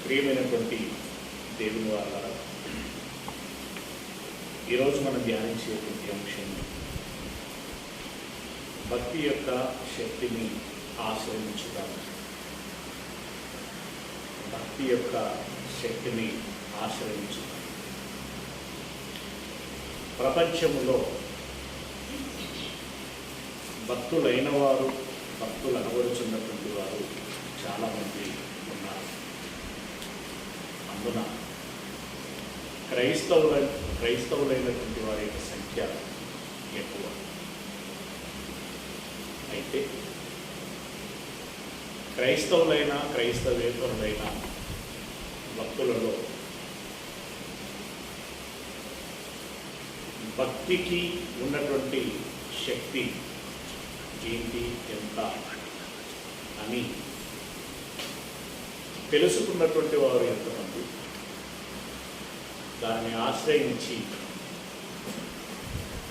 ప్రియమైనటువంటి దేవుని వారలారా, ఈరోజు మనం ధ్యానించేటువంటి అంశం భక్తి యొక్క శక్తిని ఆశ్రయించుదాం. భక్తి యొక్క శక్తిని ఆశ్రయించుదాం. ప్రపంచంలో భక్తులైన వారు, భక్తులు అనబడుచున్నటువంటి వారు చాలామంది ఉన్నారు. అందున క్రైస్తవులైనటువంటి వారి యొక్క సంఖ్య ఎక్కువ. అయితే క్రైస్తవేతరులైన భక్తులలో భక్తికి ఉన్నటువంటి శక్తి ఏంటి, ఎంత అని తెలుసుకున్నటువంటి వారు ఎంతమంది, దాన్ని ఆశ్రయించి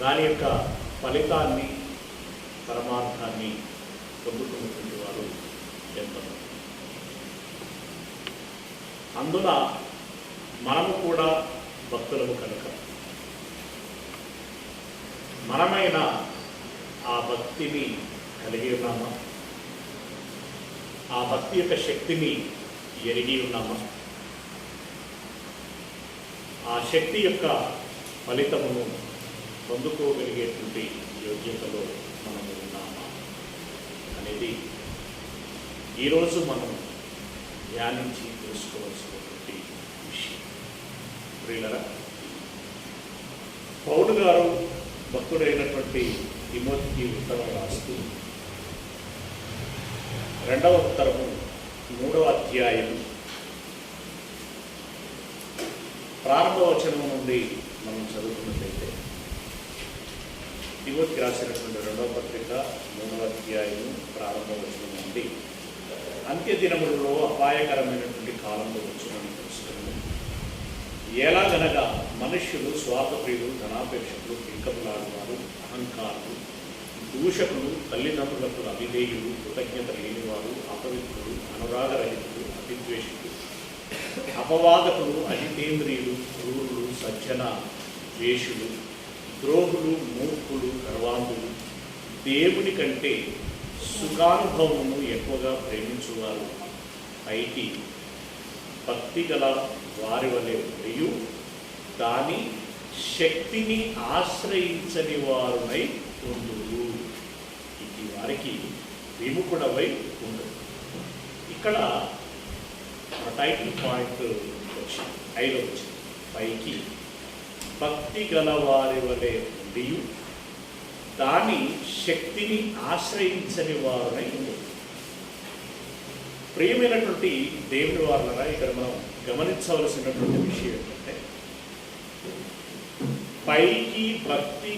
దాని యొక్క ఫలితాన్ని, పరమార్థాన్ని పొందుతున్నటువంటి వారు ఎంతమంది. అందున మనము కూడా భక్తులము కనుక మనమైన ఆ భక్తిని కలిగి ఉన్నామా, ఆ భక్తి యొక్క శక్తిని ఎరిగి ఉన్నామా, ఆ శక్తి యొక్క ఫలితమును పొందుకోగలిగేటువంటి యోగ్యతలో మనము ఉన్నామా అనేది ఈరోజు మనం ధ్యానించి తెలుసుకోవాల్సినటువంటి విషయం. ప్రియులరా, పౌలు గారు భక్తుడైనటువంటి తిమోతికి ఉత్తరం రాస్తూ 2వ ఉత్తరము 3వ అధ్యాయం ప్రారంభ వచనం నుండి మనం చదువుకున్నట్లయితే, తిమోతికి రాసినటువంటి 2వ పత్రిక 3వ అధ్యాయం ప్రారంభ వచనం నుండి, అంత్య దినములలో అపాయకరమైనటువంటి కాలంలో వచ్చునని తెలుసుకున్నాము. ఎలాగనగా మనుష్యులు స్వార్థప్రియులు, ధనాపేక్షకులు, బింకములాడువారు, అహంకారులు, దూషకులు, తల్లిదండ్రులకు అవిధేయులు, కృతజ్ఞత లేనివారు, అపవిత్రులు, అనురాగరహితులు, అతిద్వేషులు, అపవాదకులు, అజితేంద్రియులు, క్రూరులు, సజ్జన ద్వేషులు, ద్రోహులు, మూర్ఖులు, గర్వాంధులు, దేవుని కంటే సుఖానుభవమును ఎక్కువగా ప్రేమించువారు, పైకి భక్తి గల వారి వలె మరియు దాని శక్తిని ఆశ్రయించని వారునై ఉండురు. ఇది వారికి విముఖుడవై ఉండదు. ఇక్కడ టైటిల్ పాయింట్ వచ్చింది, 5వ వచ్చింది, పైకి భక్తి గల వారి వలె ఉండి దాని శక్తిని ఆశ్రయించని వారునై ఉండదు. ప్రియమైనటువంటి దేవుని వారులరా, ఇక్కడ మనం గమనించవలసినటువంటి విషయం ఏంటంటే, పైకి భక్తి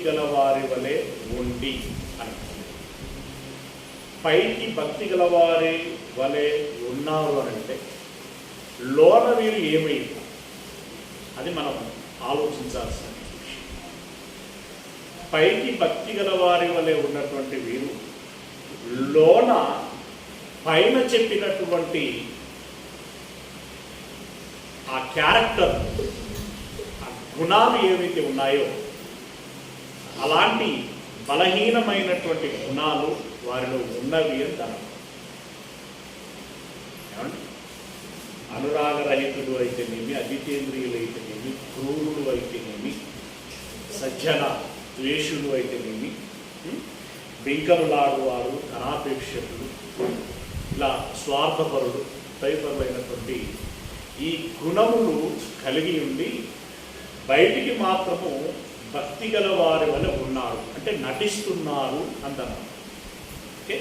గలవారి వలె ఉండి అని, పైకి భక్తి గలవారి వలె ఉన్నారు అని అంటే లోన వీరు ఏమైంది, అది మనం ఆలోచించాల్సిన విషయం. పైకి భక్తి గలవారి వలె ఉన్నటువంటి వీరు లోన పైన చెప్పినటువంటి ఆ క్యారెక్టర్, ఆ గుణాలు ఏవైతే ఉన్నాయో అలాంటి బలహీనమైనటువంటి గుణాలు వారిలో ఉన్నవి అని దాని ఏమండి. అనురాగరహితులు అయితేనేమి, అజితేంద్రియులు అయితేనేమి, క్రూరులు అయితేనేమి, సజ్జన ద్వేషులు అయితేనేమి, బింకములాడువారు, ధనాపేక్షకులు, ఇలా స్వార్థపరులు తదితరులైనటువంటి ఈ గుణములు కలిగి ఉండి బయటికి మాత్రము భక్తి గల వారి వల్ల ఉన్నారు, అంటే నటిస్తున్నారు అంటున్నారు. ఓకే,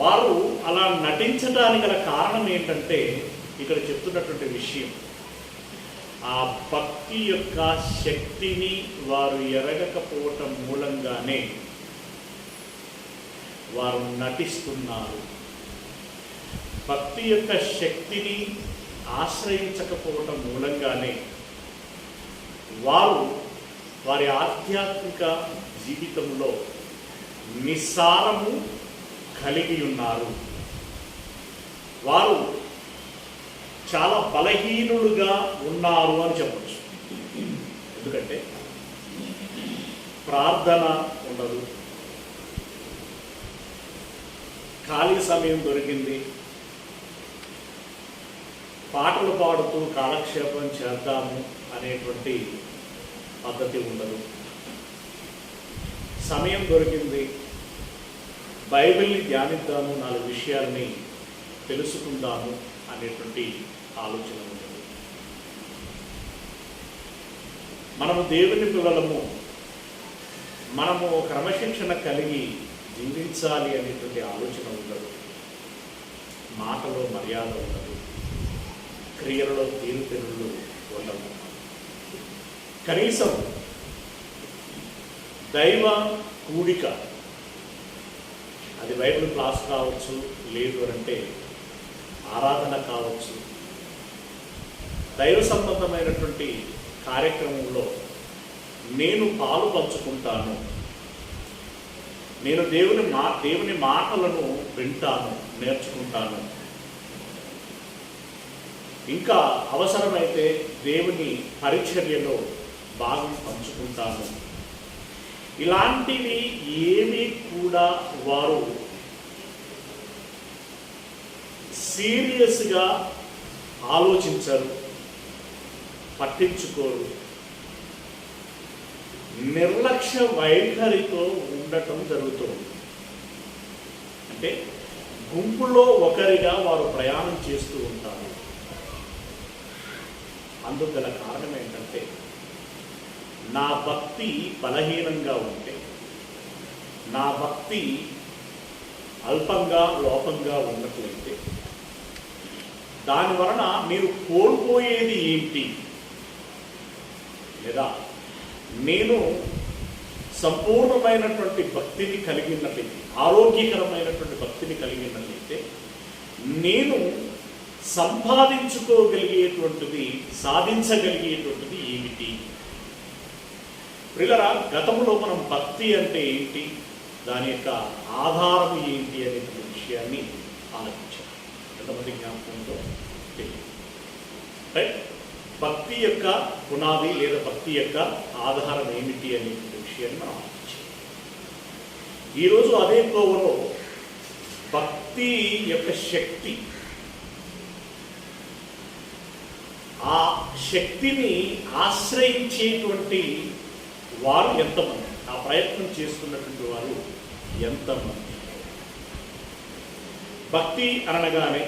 వారు అలా నటించడానికి గల కారణం ఏంటంటే ఇక్కడ చెప్తున్నటువంటి విషయం, ఆ భక్తి యొక్క శక్తిని వారు ఎరగకపోవటం మూలంగానే వారు నటిస్తున్నారు. భక్తి యొక్క శక్తిని ఆశ్రయించకపోవటం మూలంగానే వారు వారి ఆధ్యాత్మిక జీవితంలో నిస్సారము, కలిగి ఉన్నారు. వారు చాలా బలహీనులుగా ఉన్నారు అని చెప్పచ్చు. ఎందుకంటే ప్రార్థన ఉండదు, ఖాళీ సమయం దొరికింది, పాటలు పాడుతూ కాలక్షేపం చేద్దాము అనేటువంటి పద్ధతి ఉండదు. సమయం దొరికింది, బైబిల్ని ధ్యానిద్దాము, 4 విషయాల్ని తెలుసుకుందాము అనేటువంటి ఆలోచన ఉండదు. మనము దేవుని పిల్లలము, మనము క్రమశిక్షణ కలిగి జీవించాలి అనేటువంటి ఆలోచన ఉండదు. మాటలో మర్యాద ఉండదు, క్రియలలో తీరుతెన్నులు ఉండవు. కనీసం దైవ కూడిక, అది బైబిల్ క్లాస్ కావచ్చు, లేదు అంటే ఆరాధన కావచ్చు, దైవ సంబంధమైనటువంటి కార్యక్రమంలో నేను పాలు పంచుకుంటాను, నేను దేవుని మాటలను వింటాను, నేర్చుకుంటాను, ఇంకా అవసరమైతే దేవుని పరిచర్యలో భాగం పంచుకుంటాను, ఇలాంటివి ఏమీ కూడా వారు సీరియస్గా ఆలోచించరు, పట్టించుకోరు. నిర్లక్ష్య వైఖరితో ఉండటం జరుగుతుంది. అంటే గుంపులో ఒకరిగా వారు ప్రయాణం చేస్తూ ఉంటారు. అందుకు గల కారణం ఏంటంటే, నా భక్తి బలహీనంగా ఉంటే, నా భక్తి అల్పంగా లోపంగా ఉన్నట్లయితే, దాని వలన మీరు కోల్పోయేది ఏంటి? లేదా నేను సంపూర్ణమైనటువంటి భక్తిని కలిగినట్లయితే, ఆరోగ్యకరమైనటువంటి భక్తిని కలిగినట్లయితే, నేను సంపాదించుకోగలిగేటువంటిది, సాధించగలిగేటువంటిది ఏమిటి? ప్రియులారా, గతంలో మనం భక్తి అంటే ఏంటి, దాని యొక్క ఆధారం ఏంటి అనే విషయాన్ని ఆలోచించాం. ఎంతమంది జ్ఞాపకంతో తెలియదు. రైట్? భక్తి యొక్క పునాది లేదా భక్తి యొక్క ఆధారం ఏమిటి అనే విషయాన్ని మనం ఆలోచించాం. ఈరోజు అదే కోవలో భక్తి యొక్క శక్తి, ఆ శక్తిని ఆశ్రయించేటువంటి వారు ఎంతమంది, ఆ ప్రయత్నం చేస్తున్నటువంటి వారు ఎంతమంది? భక్తి అనగానే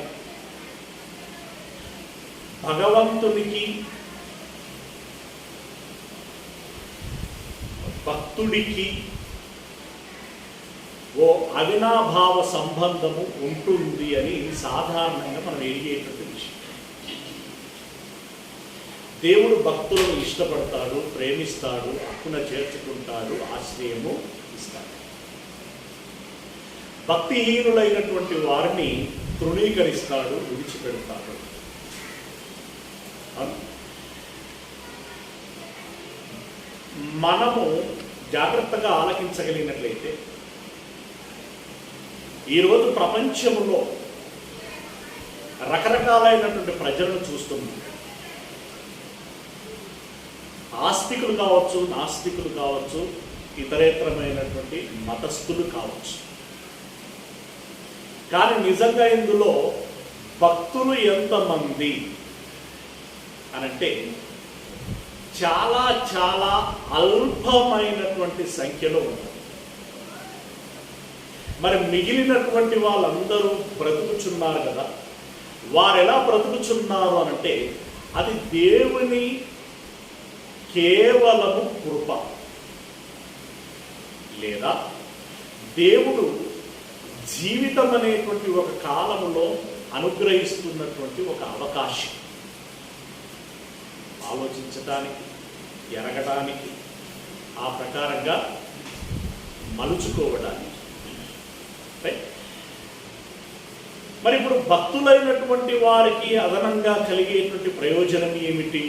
భగవంతునికి భక్తుడికి ఓ అవినాభావ సంబంధము ఉంటుంది అని సాధారణంగా మనం ఎరిగేటువంటి విషయం. దేవుడు భక్తులను ఇష్టపడతాడు, ప్రేమిస్తాడు, హక్కున చేర్చుకుంటాడు, ఆశ్రయము ఇస్తాడు. భక్తిహీనులైనటువంటి వారిని తృణీకరిస్తాడు, విడిచిపెడతాడు. మనము జాగ్రత్తగా ఆలకించగలిగినట్లయితే, ఈరోజు ప్రపంచంలో రకరకాలైనటువంటి ప్రజలను చూస్తున్నాం. ఆస్తికులు కావచ్చు, నాస్తికులు కావచ్చు, ఇతరేతరమైనటువంటి మతస్థులు కావచ్చు. కానీ నిజంగా ఇందులో భక్తులు ఎంతమంది అనంటే చాలా చాలా అల్పమైనటువంటి సంఖ్యలో ఉన్నారు. మరి మిగిలినటువంటి వాళ్ళందరూ బ్రతుకుచున్నారు కదా, వారు ఎలా బ్రతుకుచున్నారు అనంటే, అది దేవుని కేవలము కృప, లేదా దేవుడు జీవితం అనేటువంటి ఒక కాలములో అనుగ్రహిస్తున్నటువంటి ఒక అవకాశం, ఆలోచించడానికి, ఎరగడానికి, ఆ ప్రకారంగా మలుచుకోవడానికి. మరి ఇప్పుడు భక్తులైనటువంటి వారికి అదనంగా కలిగేటువంటి ప్రయోజనం ఏమిటి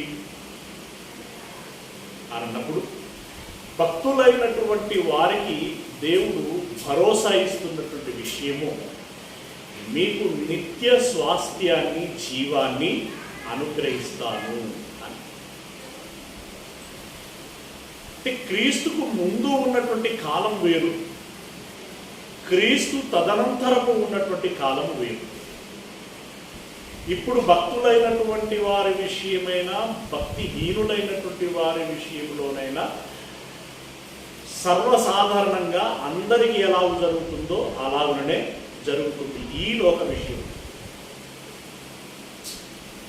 అన్నప్పుడు, భక్తులైనటువంటి వారికి దేవుడు భరోసా ఇస్తున్నటువంటి విషయము, మీకు నిత్య స్వాస్థ్యాన్ని, జీవాన్ని అనుగ్రహిస్తాను అని. అంటే క్రీస్తుకు ముందు ఉన్నటువంటి కాలం వేరు, క్రీస్తు తదనంతరము ఉన్నటువంటి కాలం వేరు. ఇప్పుడు భక్తులైనటువంటి వారి విషయమైనా, భక్తిహీనులైనటువంటి వారి విషయంలోనైనా సర్వసాధారణంగా అందరికీ ఎలా జరుగుతుందో అలాగనే జరుగుతుంది. ఈ లోక విషయం,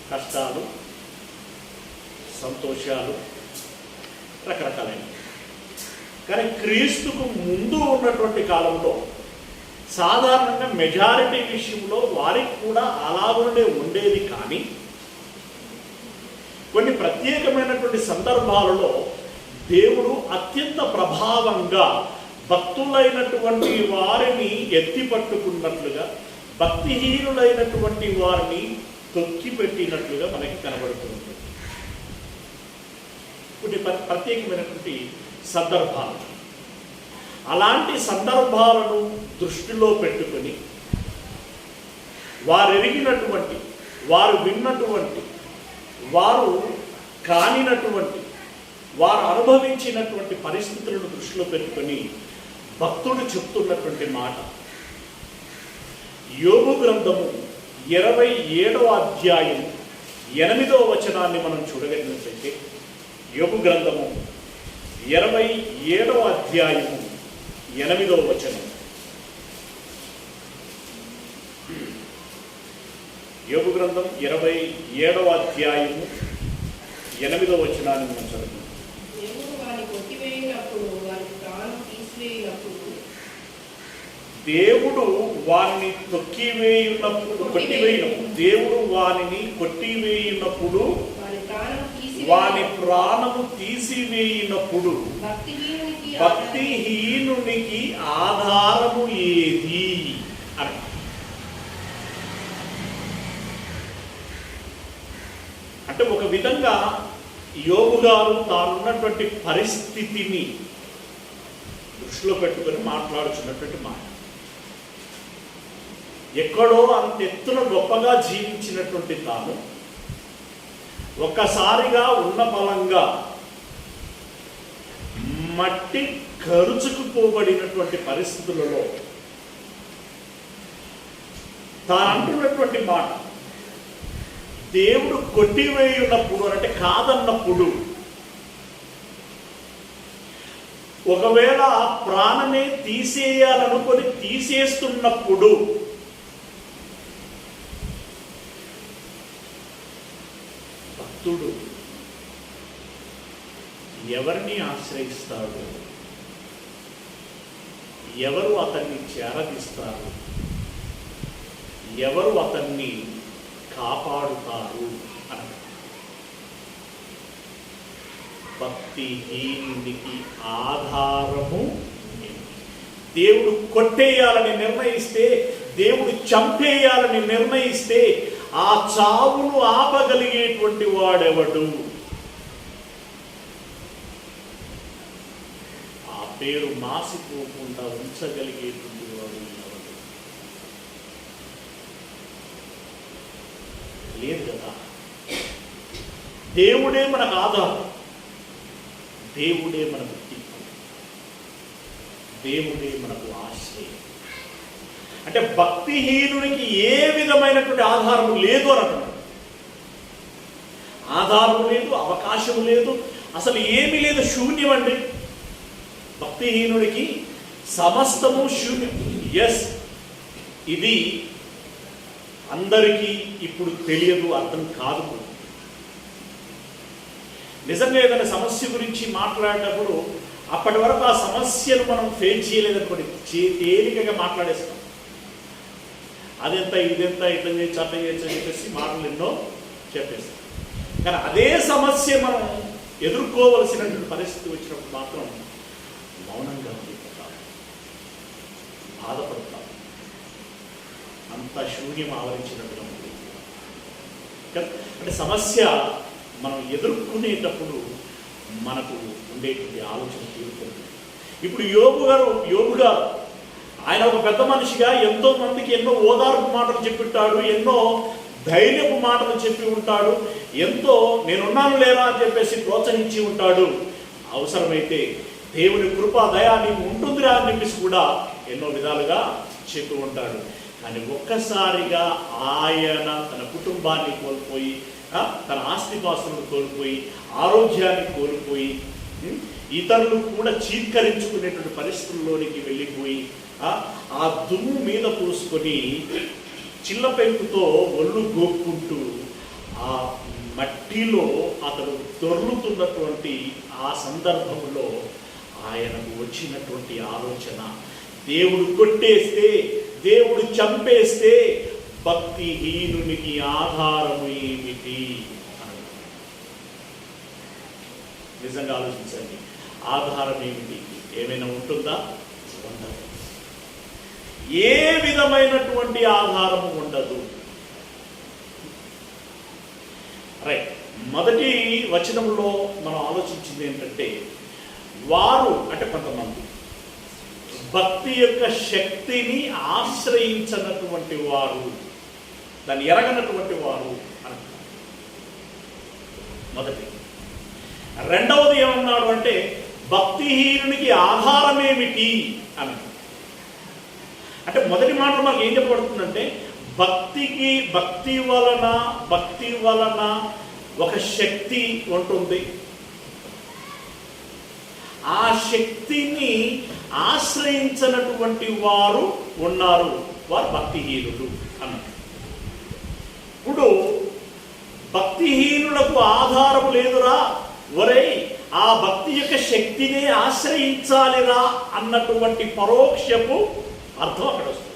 కష్టాలు, సంతోషాలు రకరకాలైనవి. కానీ క్రీస్తుకు ముందు ఉన్నటువంటి కాలంలో సాధారణంగా మెజారిటీ విషయంలో వారికి కూడా అలాగనే ఉండేది. కానీ కొన్ని ప్రత్యేకమైనటువంటి సందర్భాలలో దేవుడు అత్యంత ప్రభావంగా భక్తులైనటువంటి వారిని ఎత్తిపట్టుకున్నట్లుగా, భక్తిహీనులైనటువంటి వారిని తొక్కిపెట్టినట్లుగా మనకి కనబడుతుంది. కొన్ని ప్రత్యేకమైనటువంటి సందర్భాలు, అలాంటి సందర్భాలను దృష్టిలో పెట్టుకొని వారు ఎరిగినటువంటి, వారు విన్నటువంటి, వారు కానినటువంటి, వారు అనుభవించినటువంటి పరిస్థితులను దృష్టిలో పెట్టుకొని భక్తుడు చెప్తున్నటువంటి మాట. యోబు గ్రంథము 27వ అధ్యాయం 8వ వచనాన్ని మనం చూడగలిగినట్లయితే, యోబు గ్రంథము 27వ అధ్యాయము 8వ వచనం. యోబు గ్రంథం 27వ అధ్యాయము 8వ వచనాన్ని మనం చదువుతాం. దేవుడు వారిని దేవుడు వారిని కొట్టివేయునప్పుడు, వాని ప్రాణము తీసివేయినప్పుడు భక్తిహీనునికి ఆధారము ఏది అని. అంటే ఒక విధంగా యోబు గారు తానున్నటువంటి పరిస్థితిని దృష్టిలో పెట్టుకొని మాట్లాడుచున్నటువంటి మాట. ఎక్కడో అంత ఎత్తున గొప్పగా జీవించినటువంటి తాను ఒక్కసారిగా ఉన్న బలంగా మట్టి కరుచుకుపోబడినటువంటి పరిస్థితులలో తాను అంటున్నటువంటి మాట, దేవుడు కొట్టివేయున్నప్పుడు, అంటే కాదన్నప్పుడు, ఒకవేళ ప్రాణమే తీసేయాలనుకొని తీసేస్తున్నప్పుడు భక్తుడు ఎవరిని ఆశ్రయిస్తాడు, ఎవరు అతన్ని చేరదీస్తారు, ఎవరు అతన్ని కాపాడుతారు అని. భక్తిహీనునికి ఆధారము దేవుడు కొట్టేయాలని నిర్ణయిస్తే, దేవుడు చంపేయాలని నిర్ణయిస్తే ఆ చావును ఆపగలిగేటువంటి వాడెవడు? ఆ పేరు మాసిపోకుండా ఉంచగలిగేటువంటి వాడు ఎవడు? లేదు కదా. దేవుడే మనకు ఆధారం, దేవుడే మనకు దిక్కు, దేవుడే మనకు ఆశ్రయం. అంటే భక్తిహీనునికి ఏ విధమైనటువంటి ఆధారం లేదు అని అంటున్నాడు. ఆధారం లేదు, అవకాశం లేదు, అసలు ఏమీ లేదు, శూన్యం అండి. భక్తిహీనుడికి సమస్తము శూన్యం. ఎస్, ఇది అందరికీ ఇప్పుడు తెలియదు, అర్థం కాదు. నిజంగా ఏదైనా సమస్య గురించి మాట్లాడేటప్పుడు అప్పటి వరకు ఆ సమస్యను మనం ఫేస్ చేయలేదనుకోండి, తేలికగా మాట్లాడేస్తాం. అదెంత, ఇదెంత, ఇట్లా చేయొచ్చు, అట్లా చేయొచ్చు అని చెప్పేసి మాటలు ఎన్నో చెప్పేస్తాం. కానీ అదే సమస్య మనం ఎదుర్కోవలసినటువంటి పరిస్థితి వచ్చినప్పుడు మాత్రం మౌనంగా ఉండిపోతాం, బాధపడతాం. అంత శూన్యం ఆవరించినట్టుగా ఉంటుంది. అంటే సమస్య మనం ఎదుర్కొనేటప్పుడు మనకు ఉండేటువంటి ఆలోచన తీరుతుంది. ఇప్పుడు యోబు గారు ఆయన ఒక పెద్ద మనిషిగా ఎంతో మందికి ఎన్నో ఓదార్పు మాటలు చెప్పింటాడు, ఎన్నో ధైర్యపు మాటలు చెప్పి ఉంటాడు, ఎంతో నేనున్నాను లేరా అని చెప్పేసి ప్రోత్సహించి ఉంటాడు. అవసరమైతే దేవుని కృపా దయా నీకు ఉంటుందిరా అని చెప్పేసి కూడా ఎన్నో విధాలుగా చెప్పి ఉంటాడు. కానీ ఒక్కసారిగా ఆయన తన కుటుంబాన్ని కోల్పోయి, తన ఆస్తిపాస్తులను కోల్పోయి, ఆరోగ్యాన్ని కోల్పోయి, ఇతరులు కూడా చీత్కరించుకునేటువంటి పరిస్థితుల్లోనికి వెళ్ళిపోయి, ఆ దుమ్ము మీద పూసుకొని చిల్ల పెంకుతో ఒళ్ళు గోక్కుంటూ ఆ మట్టిలో అతడు దొర్లుతున్నటువంటి ఆ సందర్భంలో ఆయనకు వచ్చినటువంటి ఆలోచన, దేవుడు కొట్టేస్తే, దేవుడు చంపేస్తే భక్తిహీనునికి ఆధారము ఏమిటి? నిజంగా ఆలోచించండి. ఆధారం ఏమిటి? ఏమైనా ఉంటుందా? ఉండదు. ఏ విధమైనటువంటి ఆధారము ఉండదు. రైట్. మొదటి వచనంలో మనం ఆలోచించింది ఏంటంటే, వారు అంటే కొంతమంది భక్తి యొక్క శక్తిని ఆశ్రయించినటువంటి వారు, దాన్ని ఎరగనటువంటి వారు అంటారు. మొదటి. రెండవది ఏమన్నాడు అంటే, భక్తిహీనునికి ఆధారమేమిటి అని. అంటే మొదటి మాట మనకు ఏం చెప్పబడుతుందంటే, భక్తి వలన ఒక శక్తి ఉంటుంది. ఆ శక్తిని ఆశ్రయించినటువంటి వారు ఉన్నారు, వారు భక్తిహీనులు అన్నారు. ఇప్పుడు భక్తిహీనులకు ఆధారం లేదురా, ఒరే ఆ భక్తి యొక్క శక్తిని ఆశ్రయించాలిరా అన్నటువంటి పరోక్షపు అర్థం అక్కడ వస్తుంది.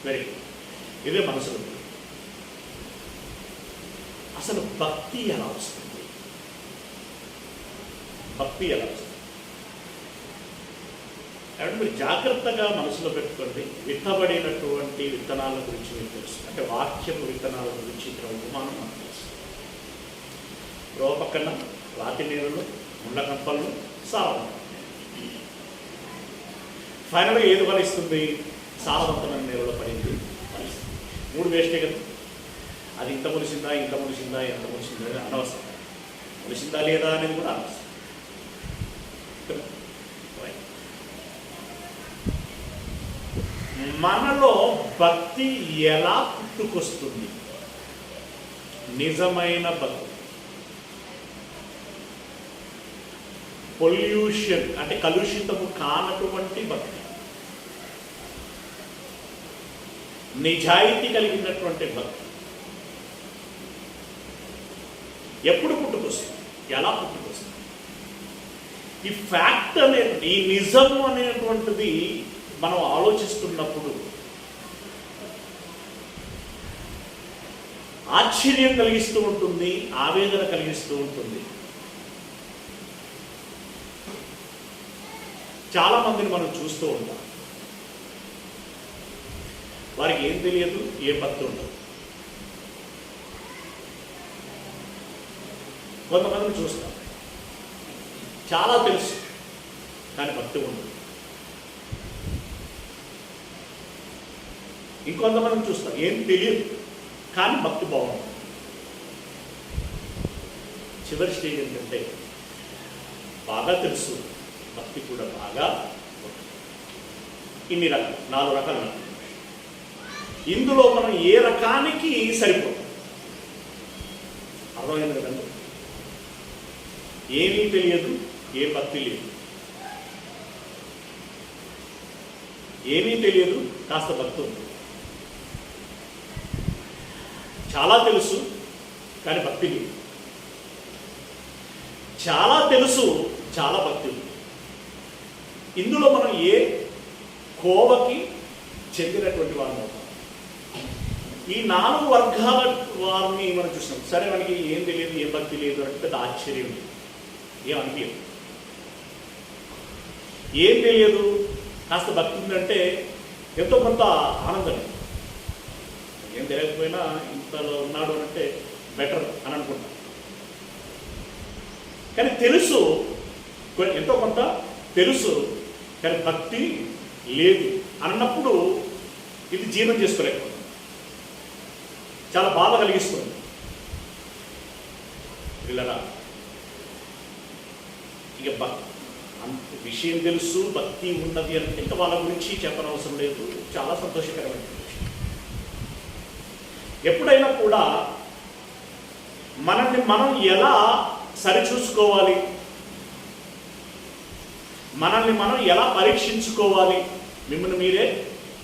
Very good. ఇదే మనసులో అసలు భక్తి ఎలా వస్తుంది? భక్తి ఎలా వస్తుంది కాబట్టి మీరు జాగ్రత్తగా మనసులో పెట్టుకోండి. విత్తబడినటువంటి విత్తనాల గురించి మీకు తెలుసు, అంటే వాక్యపు విత్తనాల గురించి ఇక్కడ ఉపమానం మనకు తెలుసు. రోవ పక్కన రాతి నీళ్ళు, ముళ్ళ కంపలు, సారం. ఫైనల్గా ఏది ఫలిస్తుంది? సారవంతమైన నీళ్ళలో పడింది ఫలిస్తుంది. 3 వేస్టే కదా. అది ఇంత ములిసిందా, ఎంత ములిసిందా అనవసరం. ములిసిందా లేదా అనేది కూడా అనవసరం. మనలో భక్తి ఎలా పుట్టుకొస్తుంది? నిజమైన భక్తి, పొల్యూషన్ అంటే కలుషితము కానటువంటి భక్తి, నిజాయితీ కలిగినటువంటి భక్తి ఎప్పుడు పుట్టుకొస్తుంది? ఎలా పుట్టుకొస్తుంది? ఈ ఫ్యాక్ట్ అనేది, ఈ నిజము అనేటువంటిది మనం ఆలోచిస్తున్నప్పుడు ఆశ్చర్యం కలిగిస్తూ ఉంటుంది, ఆవేదన కలిగిస్తూ ఉంటుంది. చాలా మందిని మనం చూస్తూ ఉంటాం, వారికి ఏం తెలియదు, ఏ భక్తి ఉండదు. కొంతమందిని చూస్తాం, చాలా తెలుసు కానీ భక్తి ఉండదు. ఇంకొంతమందిని చూస్తాం, ఏం తెలియదు కానీ భక్తి బాగుంటుంది. చివరి స్టేజ్ ఏంటంటే, బాగా తెలుసు, భక్తి కూడా బాగా ఉంటుంది. ఇన్ని రకాలు, 4 రకాలు. ఇందులో మనం ఏ రకానికి సరిపోతాం? అర్థమైంది కదండి. ఏమీ తెలియదు, ఏ భక్తి లేదు. ఏమీ తెలియదు, కాస్త భక్తి ఉంది. చాలా తెలుసు కానీ భక్తి లేదు. చాలా తెలుసు, చాలా భక్తి ఉంది. ఇందులో మనం ఏ కోవకి చెందినటువంటి వారు అవుతాం? ఈ 4 వర్గాల వారిని మనం చూసినాం. సరే, మనకి ఏం తెలియదు, ఏ భక్తి లేదు అంటే పెద్ద ఆశ్చర్యం, ఏమనిపించదు. ఏం తెలియదు, కాస్త భక్తి ఉందంటే ఎంతో కొంత ఆనందం. ఏం తెలియకపోయినా ఇంతలో ఉన్నాడు అంటే బెటర్ అని అనుకుంటాం. కానీ తెలుసు, ఎంతో కొంత తెలుసు కానీ భక్తి లేదు అన్నప్పుడు ఇది జీర్ణం చేసుకోలేకపోతుంది, చాలా బాధ కలిగిస్తుంది. పిల్లరా, ఇక విషయం తెలుసు, భక్తి ఉన్నది అంటే ఇంకా వాళ్ళ గురించి చెప్పనవసరం లేదు, చాలా సంతోషకరమైన విషయం. ఎప్పుడైనా కూడా మనల్ని మనం ఎలా సరిచూసుకోవాలి, మనల్ని మనం ఎలా పరీక్షించుకోవాలి, మిమ్మల్ని మీరే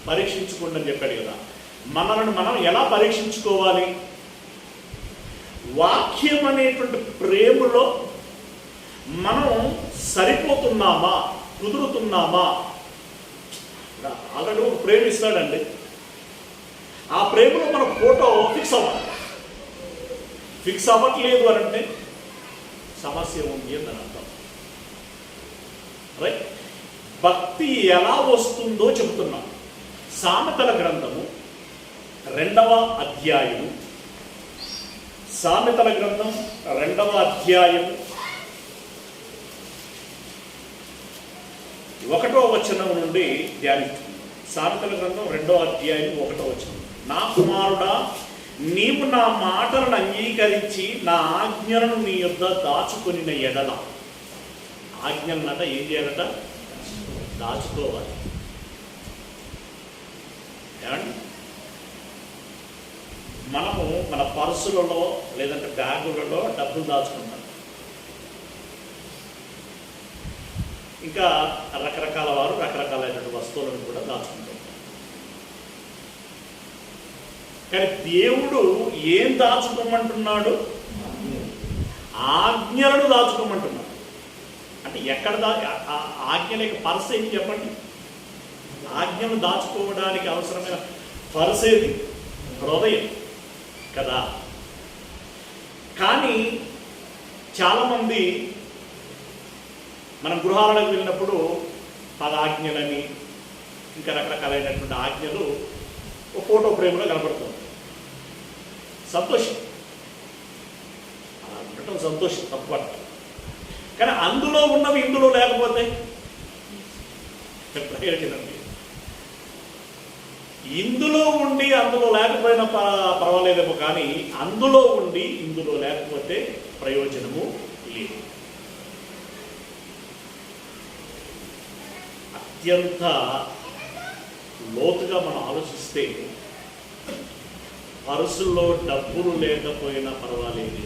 పరీక్షించుకోండి అని చెప్పాడు కదా. మనల్ని మనం ఎలా పరీక్షించుకోవాలి? వాక్యం అనేటువంటి ప్రేమలో మనం సరిపోతున్నామా, కుదురుతున్నామా? ఆల్రెడీ ఒక ప్రేమ ఇస్తాడండి, ఆ ప్రేమలో మన ఫోటో ఫిక్స్ అవ్వాలి. ఫిక్స్ అవ్వట్లేదు అని అంటే సమస్య ఉంది అని అర్థం. రైట్? భక్తి ఎలా వస్తుందో చెబుతున్నాం. సామెతల గ్రంథము 2వ అధ్యాయము, సామెతల గ్రంథం 2వ అధ్యాయము 1వ వచనం నుండి ధ్యానిస్తుంది. సామెతల గ్రంథం 2వ అధ్యాయం 1వ వచనం. నా కుమారుడా, నీవు నా మాటలను అంగీకరించి నా ఆజ్ఞలను నీ యొద్ద దాచుకొనిన ఎడల. ఆజ్ఞలనట ఏం చేయాలట? దాచుకోవాలి. ఏమండి, మనము మన పర్సులలో లేదంటే బ్యాగులలో డబ్బులు దాచుకుంటాం. ఇంకా రకరకాల వారు రకరకాలైనటువంటి వస్తువులను కూడా దాచుకుంటారు. కానీ దేవుడు ఏం దాచుకోమంటున్నాడు? ఆజ్ఞలను దాచుకోమంటున్నాడు. అంటే ఎక్కడ ఆజ్ఞల యొక్క పర్స్ ఏంటి చెప్పండి? ఆజ్ఞను దాచుకోవడానికి అవసరమైన పర్స్ ఏది? హృదయం కదా. కానీ చాలామంది మనం గృహాలకు వెళ్ళినప్పుడు పదాజ్ఞలని ఇంకా రకరకాలైనటువంటి ఆజ్ఞలు ఒక ఫోటో ఫ్రేమ్లో కనపడుతుంది. సంతోషం, అలా ఉండటం సంతోషం, తప్ప. కానీ అందులో ఉన్నవి ఇందులో లేకపోతే ప్రయోజనం లేదు. ఇందులో ఉండి అందులో లేకపోయినా పర్వాలేదేమో, కానీ అందులో ఉండి ఇందులో లేకపోతే ప్రయోజనము లేదు. అత్యంత లోతుగా మనం ఆలోచిస్తే పర్సుల్లో డబ్బులు లేకపోయినా పర్వాలేదు,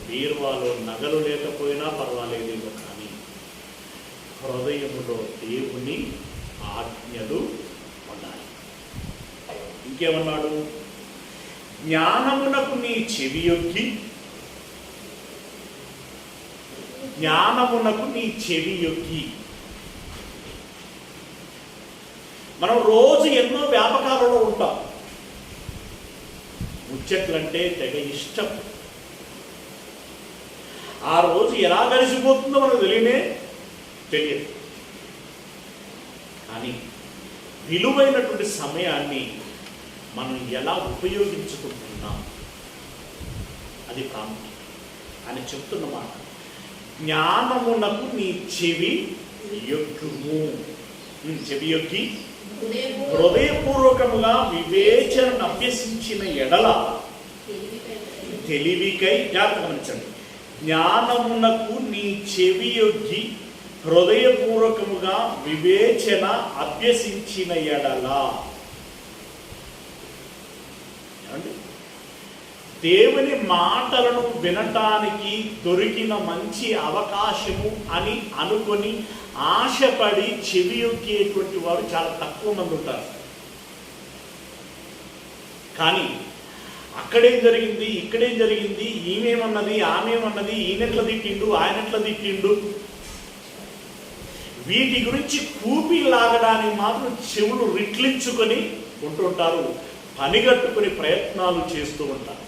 బీరువాలో నగలు లేకపోయినా పర్వాలేదేమో, కానీ హృదయములో దేవుని ఆజ్ఞలు ఉండాలి. ఇంకేమన్నాడు? జ్ఞానమునకు నీ చెవియొగ్గి, జ్ఞానమునకు నీ చెవియొగ్గి. మనం రోజు ఎన్నో వ్యాపకాలలో ఉంటాం. ముచ్చట్లంటే తెగ ఇష్టం. ఆ రోజు ఎలా గడిచిపోతుందో మనకు తెలియదు. కానీ విలువైనటువంటి సమయాన్ని మనం ఎలా ఉపయోగించుకుంటున్నాం, అది ప్రాముఖ్యం. అని చెప్తున్న మాట, జ్ఞానమునకు నీ చెవి యొగ్గుము. చెవి యొగ్గి హృదయపూర్వకముగా వివేచనను అభ్యసించిన ఎడల తెలివికై. జాగ్రత్త గమనించండి. జ్ఞానమునకు నీ చెవి యొగ్గి హృదయపూర్వకముగా వివేచన అభ్యసించిన ఎడల. దేవుని మాటలను వినటానికి దొరికిన మంచి అవకాశము అని అనుకొని ఆశపడి చెవి యొగ్గేటువంటి వారు చాలా తక్కువ మంది ఉంటారు. కానీ అక్కడేం జరిగింది, ఇక్కడేం జరిగింది, ఈమెమన్నది, ఆమెమన్నది, ఈయనెట్లా తిట్టిండు, ఆయనెట్లా తిట్టిండు, వీటి గురించి కూపి లాగడానికి మాత్రం చెవులు రిట్లించుకొని ఉంటుంటారు, పనిగట్టుకుని ప్రయత్నాలు చేస్తూ ఉంటారు.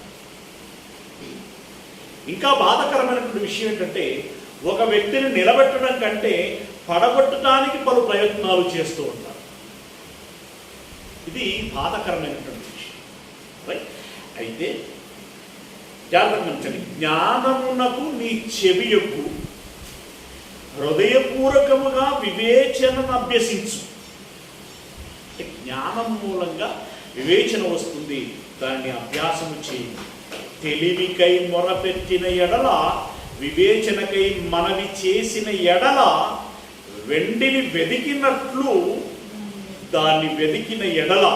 ఇంకా బాధాకరమైనటువంటి విషయం ఏంటంటే, ఒక వ్యక్తిని నిలబెట్టడం కంటే పడగొట్టడానికి పలు ప్రయత్నాలు చేస్తూ ఉంటారు. ఇది బాధాకరమైనటువంటి విషయం. రైట్? అయితే జాగ్రత్త గమనించండి. జ్ఞానమునకు నీ చెవి యొగ్గు హృదయపూర్వకముగా వివేచనను అభ్యసించు. జ్ఞానం మూలంగా వివేచన వస్తుంది, దాన్ని అభ్యాసము చేయి. తెలివికై మొరపెట్టిన ఎడల, వివేచనకై మనవి చేసిన ఎడల, వెండిని వెదికినట్లు దాన్ని వెదికిన ఎడల,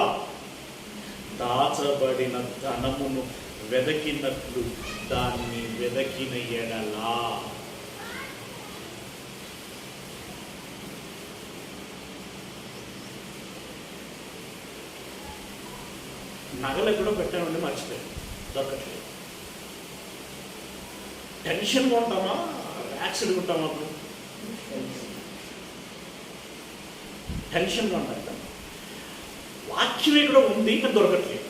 దాచబడిన ధనమును వెదకినట్లు దాన్ని వెదకిన ఎడల. నగలు ఎక్కడో పెట్టామండి, మర్చిపోయాను, దొరకట్లేదు. టెన్షన్గా ఉంటామా, రిలాక్స్డ్గా ఉంటామా? అప్పుడు టెన్షన్గా ఉంటాం. వాక్యం ఇక్కడ ఉంది, ఇంకా దొరకట్లేదు.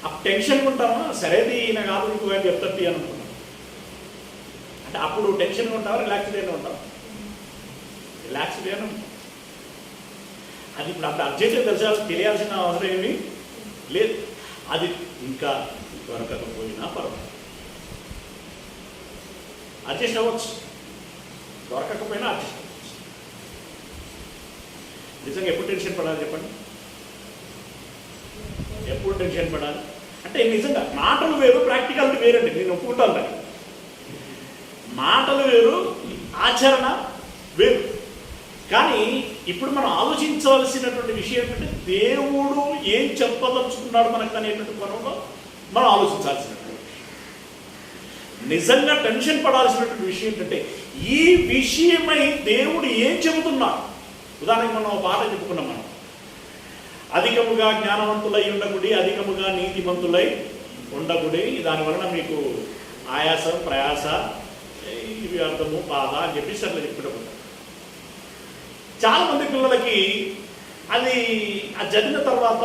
ఆ టెన్షన్గా ఉంటామా, సరేది ఈయన కాదు ఇంకో అని చెప్తాడు అని అనుకున్నాం. అంటే అప్పుడు టెన్షన్గా ఉంటావా, రిలాక్స్డ్గానే ఉంటాం? రిలాక్స్డ్గానే ఉంటాం. అది ఇప్పుడు అంత అర్జెంట్గా తెలియాల్సిన అవసరం ఏమీ లేదు. అది ఇంకా దొరకకపోయినా పర్వాలేదు, అడ్జస్ట్ అవ్వచ్చు. దొరకకపోయినా అడ్జస్ట్ అవ్వచ్చు. నిజంగా ఎప్పుడు టెన్షన్ పడాలి చెప్పండి? ఎప్పుడు టెన్షన్ పడాలి అంటే నిజంగా మాటలు వేరు, ప్రాక్టికాలిటీ వేరండి. నేను ఒప్పుకుంటాను దాన్ని. మాటలు వేరు, ఆచరణ వేరు. కానీ ఇప్పుడు మనం ఆలోచించవలసినటువంటి విషయం ఏంటంటే, దేవుడు ఏం చెప్పదలుచుకున్నాడు మనకు అనేటువంటి కోణంలో మనం ఆలోచించాల్సినటువంటి విషయం. నిజంగా టెన్షన్ పడాల్సినటువంటి విషయం ఏంటంటే, ఈ విషయమై దేవుడు ఏం చెబుతున్నాడు. ఉదాహరణకి మనం ఒక పాట చెప్పుకున్నాం, మనం అధికముగా జ్ఞానవంతులై ఉండకుడి, అధికముగా నీతిమంతులై ఉండకుడి, దానివలన మీకు ఆయాసం, ప్రయాస, ఇవి అర్థము, బాధ అని చెప్పేసి అట్లా చెప్పుకుంటాం. చాలామంది పిల్లలకి అది చదివిన తర్వాత,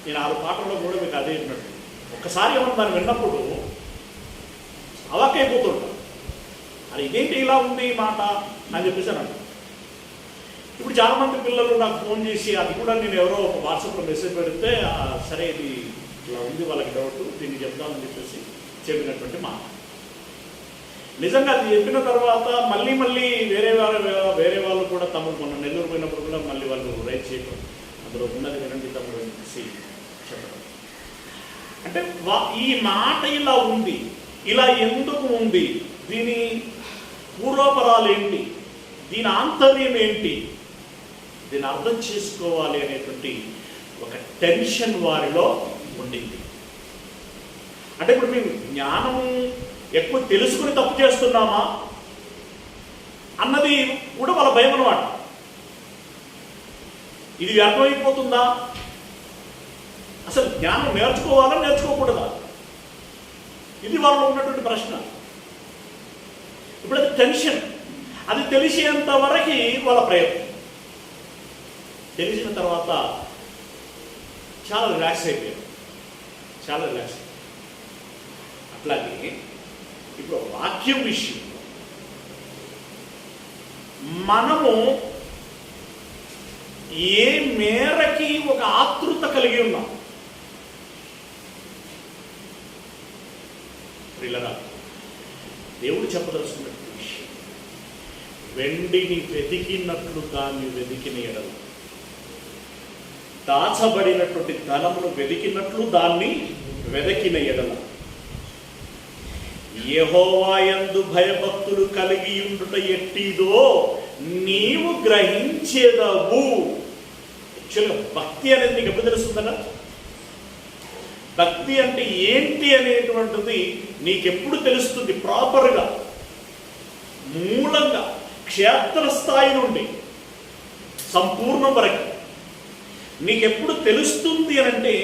నేను 6 పాటల్లో కూడా మీకు అదే విన్నట్టు, ఒక్కసారి ఏమన్నా దాన్ని విన్నప్పుడు అవాక్కైపోతుంటాం. అది ఇదేంటి ఇలా ఉంది ఈ మాట అని చెప్పేసి అని అంటారు. ఇప్పుడు చాలామంది పిల్లలు నాకు ఫోన్ చేసి, అది కూడా నేను ఎవరో ఒక వాట్సాప్లో మెసేజ్ పెడితే, సరే ఇది ఇలా ఉంది వాళ్ళకి డౌట్, దీన్ని చెప్దామని చెప్పేసి చెప్పినటువంటి మాట. నిజంగా అది చెప్పిన తర్వాత మళ్ళీ వేరే వాళ్ళు కూడా తమకు మొన్న నెల్లూరు పోయినప్పుడు కూడా మళ్ళీ వాళ్ళు రైట్ చేయడం, అందులో ఉన్నది వినండి తమ్ముడు అనేసి చెప్పడం. అంటే ఈ మాట ఇలా ఉంది, ఇలా ఎందుకు ఉంది, దీని పూర్వపరాలు ఏంటి, దీని ఆంతర్యం ఏంటి, దీన్ని అర్థం చేసుకోవాలి అనేటువంటి ఒక టెన్షన్ వారిలో ఉండింది. అంటే ఇప్పుడు మేము జ్ఞానము ఎక్కువ తెలుసుకుని తప్పు చేస్తున్నామా అన్నది కూడా వాళ్ళ భయం అన్నమాట. ఇది వ్యర్థమైపోతుందా, అసలు జ్ఞానం నేర్చుకోవాలా నేర్చుకోకూడదా, ఇది వాళ్ళలో ఉన్నటువంటి ప్రశ్న. ఇప్పుడు అది టెన్షన్. అది తెలిసేంత వరకు వాళ్ళ ప్రయత్నం. తెలిసిన తర్వాత చాలా రిలాక్స్ అయిపోయారు, చాలా రిలాక్స్. అట్లాగే ఇప్పుడు వాక్యం విషయం మనము ఏ మేరకి ఒక ఆతృత కలిగి ఉన్నాం. ప్రియులారా, దేవుడు చెప్పదలుచుకున్నటువంటి విషయం, వెండిని వెతికినట్లు దాన్ని వెతికిన ఎడల, దాచబడినటువంటి ధనమును వెతికినట్లు దాన్ని వెతికిన ఎడల, యెహోవాయందు భయభక్తులు కలిగి ఉండుట ఎట్టిదో నీవు గ్రహించేదవు. యాక్చువల్గా భక్తి అనేది నీకు ఎప్పుడు తెలుస్తుందన్నా? భక్తి అంటే ఏంటి అనేటువంటిది నీకెప్పుడు తెలుస్తుంది? ప్రాపర్గా, మూలంగా, క్షేత్రస్థాయి నుండి సంపూర్ణం వరకు నీకెప్పుడు తెలుస్తుంది అనంటే,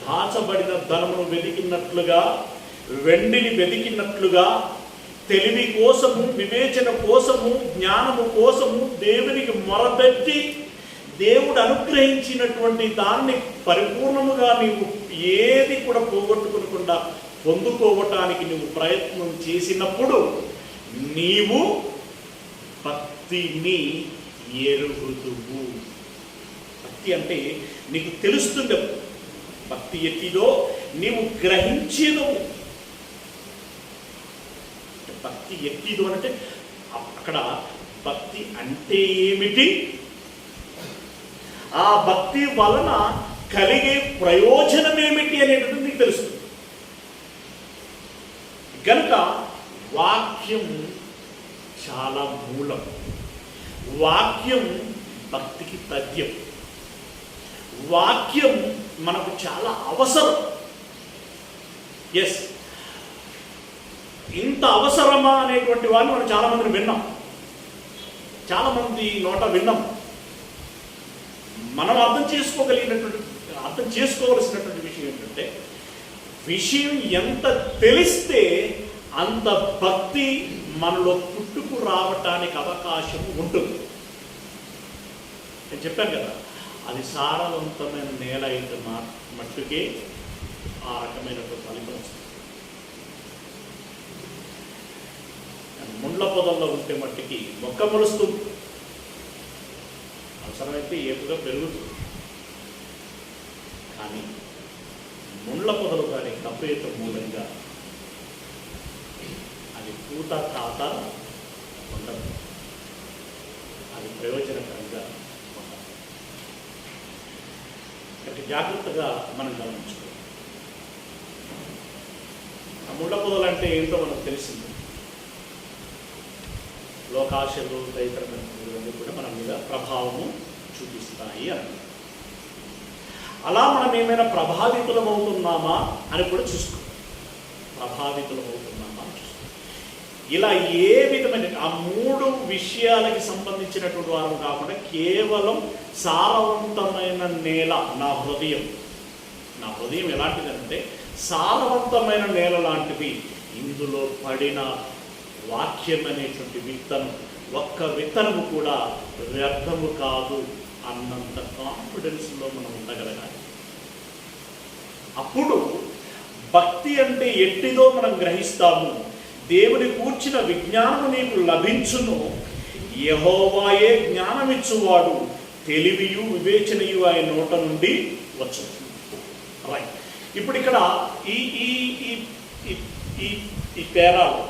దాచబడిన ధనమును వెతికినట్లుగా, వెండిని వెతికినట్లుగా, తెలివి కోసము, వివేచన కోసము, జ్ఞానము కోసము దేవునికి మొరపెట్టి దేవుడు అనుగ్రహించినటువంటి దాన్ని పరిపూర్ణముగా నీవు ఏది కూడా పోగొట్టుకోకుండా పొందుకోవటానికి నువ్వు ప్రయత్నం చేసినప్పుడు నీవు భక్తిని ఎరుగుదువు. భక్తి అంటే నీకు తెలుస్తుంది. భక్తి ఎట్టిదో నీవు గ్రహించేదవు. భక్తి ఎట్టిదు అంటే అక్కడ భక్తి అంటే ఏమిటి, ఆ భక్తి వలన కలిగే ప్రయోజనం ఏమిటి అనేటువంటిది మీకు తెలుస్తుంది. కనుక వాక్యం చాలా మూలం. వాక్యం భక్తికి తథ్యం. వాక్యం మనకు చాలా అవసరం. ఎస్, ఇంత అవసరమా అనేటువంటి వారిని మనం చాలామందిని విన్నాం, చాలామంది నోట విన్నాం. మనం అర్థం చేసుకోవలసినటువంటి విషయం ఏంటంటే, విషయం ఎంత తెలిస్తే అంత భక్తి మనలో పుట్టుకు రావటానికి అవకాశం ఉంటుంది. నేను చెప్పాను కదా, అది సారవంతమైన నేల అయితే మట్టుకే ఆ రకమైనటువంటి ఫలితం వస్తుంది. ముండ్ల పొదల్లో ఉంటే మట్టికి మొక్క మొలుస్తుంది, అవసరమైతే ఏపుగా పెరుగుతుంది. కానీ ముండ్ల పొదలు కానీ కప్పేత మూలంగా అది పూత తాత ఉండదు, అది ప్రయోజనకరంగా ఉండదు. కాబట్టి జాగ్రత్తగా మనం గమనించుకోవాలి. ఆ ముండ్ల పొదలు అంటే ఏంటో మనకు తెలిసింది. లోకాశలు తదితరమైన కూడా మన మీద ప్రభావము చూపిస్తాయి అని. అలా మనం ఏమైనా ప్రభావితులం అవుతున్నామా అని కూడా చూసుకో. ప్రభావితులం అవుతున్నామా అని చూసుకో. ఇలా ఏ విధమైన ఆ మూడు విషయాలకి సంబంధించినటువంటి వారు కాకుండా కేవలం సారవంతమైన నేల నా హృదయం. నా హృదయం ఎలాంటిదంటే సారవంతమైన నేల లాంటిది. ఇందులో పడిన వాక్యం అనేటువంటి విత్తనం, ఒక్క విత్తనము కూడా వ్యర్థము కాదు అన్నంత కాన్ఫిడెన్స్లో మనం ఉండగలగాలి. అప్పుడు భక్తి అంటే ఎట్టిదో మనం గ్రహిస్తాము. దేవుని కూర్చిన విజ్ఞానము నీకు లభించును, యెహోవాయే జ్ఞానమిచ్చువాడు, తెలివియు వివేచనయు ఆయన నోట నుండి వచ్చును. రైట్. ఇప్పుడు ఇక్కడ ఈ పేరాలు,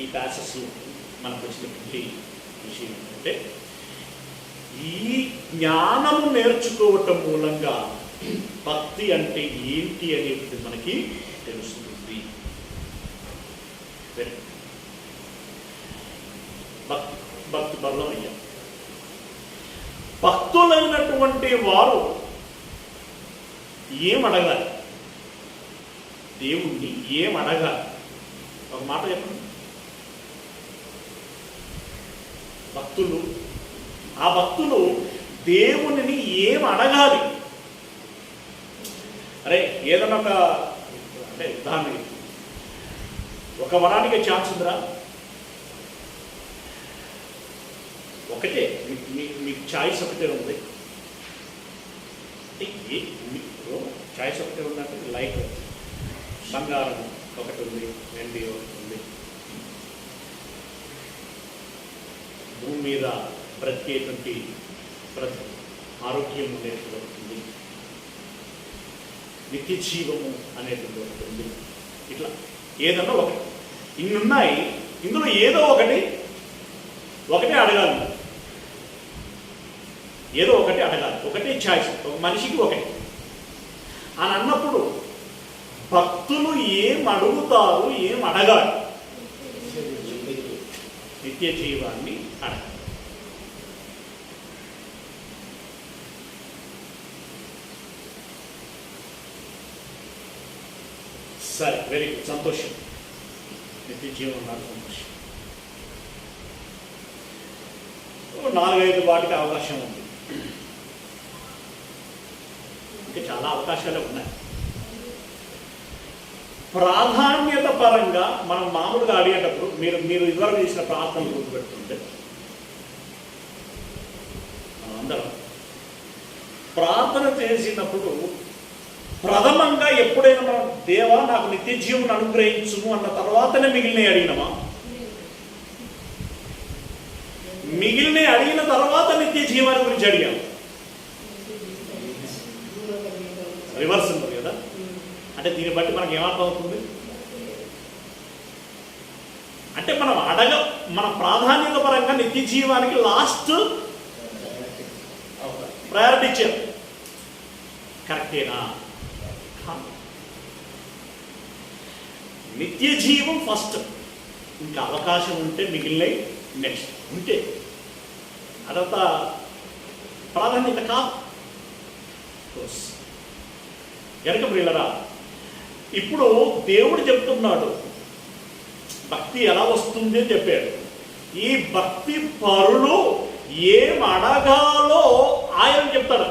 ఈ ప్యాసెస్లో మనకు వచ్చినటువంటి విషయం ఏంటంటే, ఈ జ్ఞానము నేర్చుకోవటం మూలంగా భక్తి అంటే ఏంటి అనేది మనకి తెలుస్తుంది. భక్తి బలం అయ్యా. భక్తులైనటువంటి వారు ఏమడగాలి, దేవుణ్ణి ఏమడగాలి? ఒక మాట చెప్పండి. భక్తులు, ఆ భక్తులు దేవునిని ఏం అడగాలి? అరే ఏదన్నా ఒక అంటే ఉదాహరణకి ఒక వరానికి ఛాన్స్ ఉందిరా, ఒకటే మీకు ఛాయిస్ ఒకటే ఉంది. మీకు ఛాయిస్ ఒకటే ఉందంటే లైక్ బంగారం ఒకటి ఉంది, వెండి ఒకటి ఉంది, భూమి మీద బ్రతికేటువంటి ఆరోగ్యం ఉండేటువంటి ఒకటి ఉంది, నిత్య జీవము అనేటువంటి ఒకటి ఉంది. ఇట్లా ఏదన్నా ఒకటి, ఇన్నున్నాయి. ఇందులో ఏదో ఒకటే అడగాలి, ఏదో ఒకటి అడగాలి. ఒకటే ఛాయిస్, ఒక మనిషికి ఒకటి అని అన్నప్పుడు భక్తులు ఏం అడుగుతారు, ఏం అడగాలి? నిత్య జీవాన్ని అడగాలి. సరే, వెరీ గుడ్, సంతోషం. నిత్య జీవం నాకు సంతోషం. 4-5 వాటికి అవకాశం ఉంది, ఇంకా చాలా అవకాశాలే ఉన్నాయి. ప్రాధాన్యత పరంగా మనం మామూలుగా అడిగేటప్పుడు మీరు ఇదివరకు చేసిన ప్రార్థనలు గుర్తుపెడుతుంటే అందరం ప్రార్థన చేసినప్పుడు ప్రథమంగా ఎప్పుడైనా మనం దేవా నాకు నిత్య జీవుని అనుగ్రహించును అన్న తర్వాతనే మిగిలినవి అడిగినమా? మిగిలినవి అడిగిన తర్వాత నిత్య జీవాన్ని గురించి అడిగాము. రివర్స్ ఉంటుంది కదా. అంటే దీన్ని బట్టి మనకి ఏమర్థం అవుతుంది? అంటే మన ప్రాధాన్యత పరంగా నిత్య జీవానికి లాస్ట్ ప్రయారిటీ ఇచ్చారు. కరెక్టేనా? నిత్య జీవం ఫస్ట్, ఇంకా అవకాశం ఉంటే మిగిలినవి నెక్స్ట్ ఉంటే అదంతా ప్రాధాన్యత కాదు. కనుక ప్రియులరా, ఇప్పుడు దేవుడు చెప్తున్నాడు భక్తి ఎలా వస్తుంది అని చెప్పాడు. ఈ భక్తి పరులు ఏం అడగాలో ఆయన చెప్తాడు.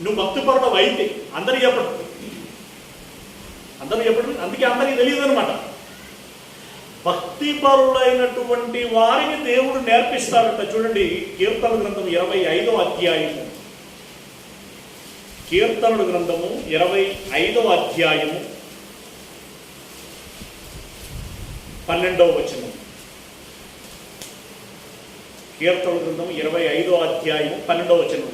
నువ్వు భక్తి పరుడు అయితే అందరికి చెప్పడు, అందుకే అందరికీ తెలియదు అనమాట. భక్తి పరులైనటువంటి వారిని దేవుడు నేర్పిస్తాడంట. చూడండి, కీర్తనల గ్రంథం 25వ అధ్యాయము, కీర్తనల గ్రంథము 25వ అధ్యాయము 12వ వచనం. కీర్తనల గ్రంథం 25వ అధ్యాయము 12వ వచనం.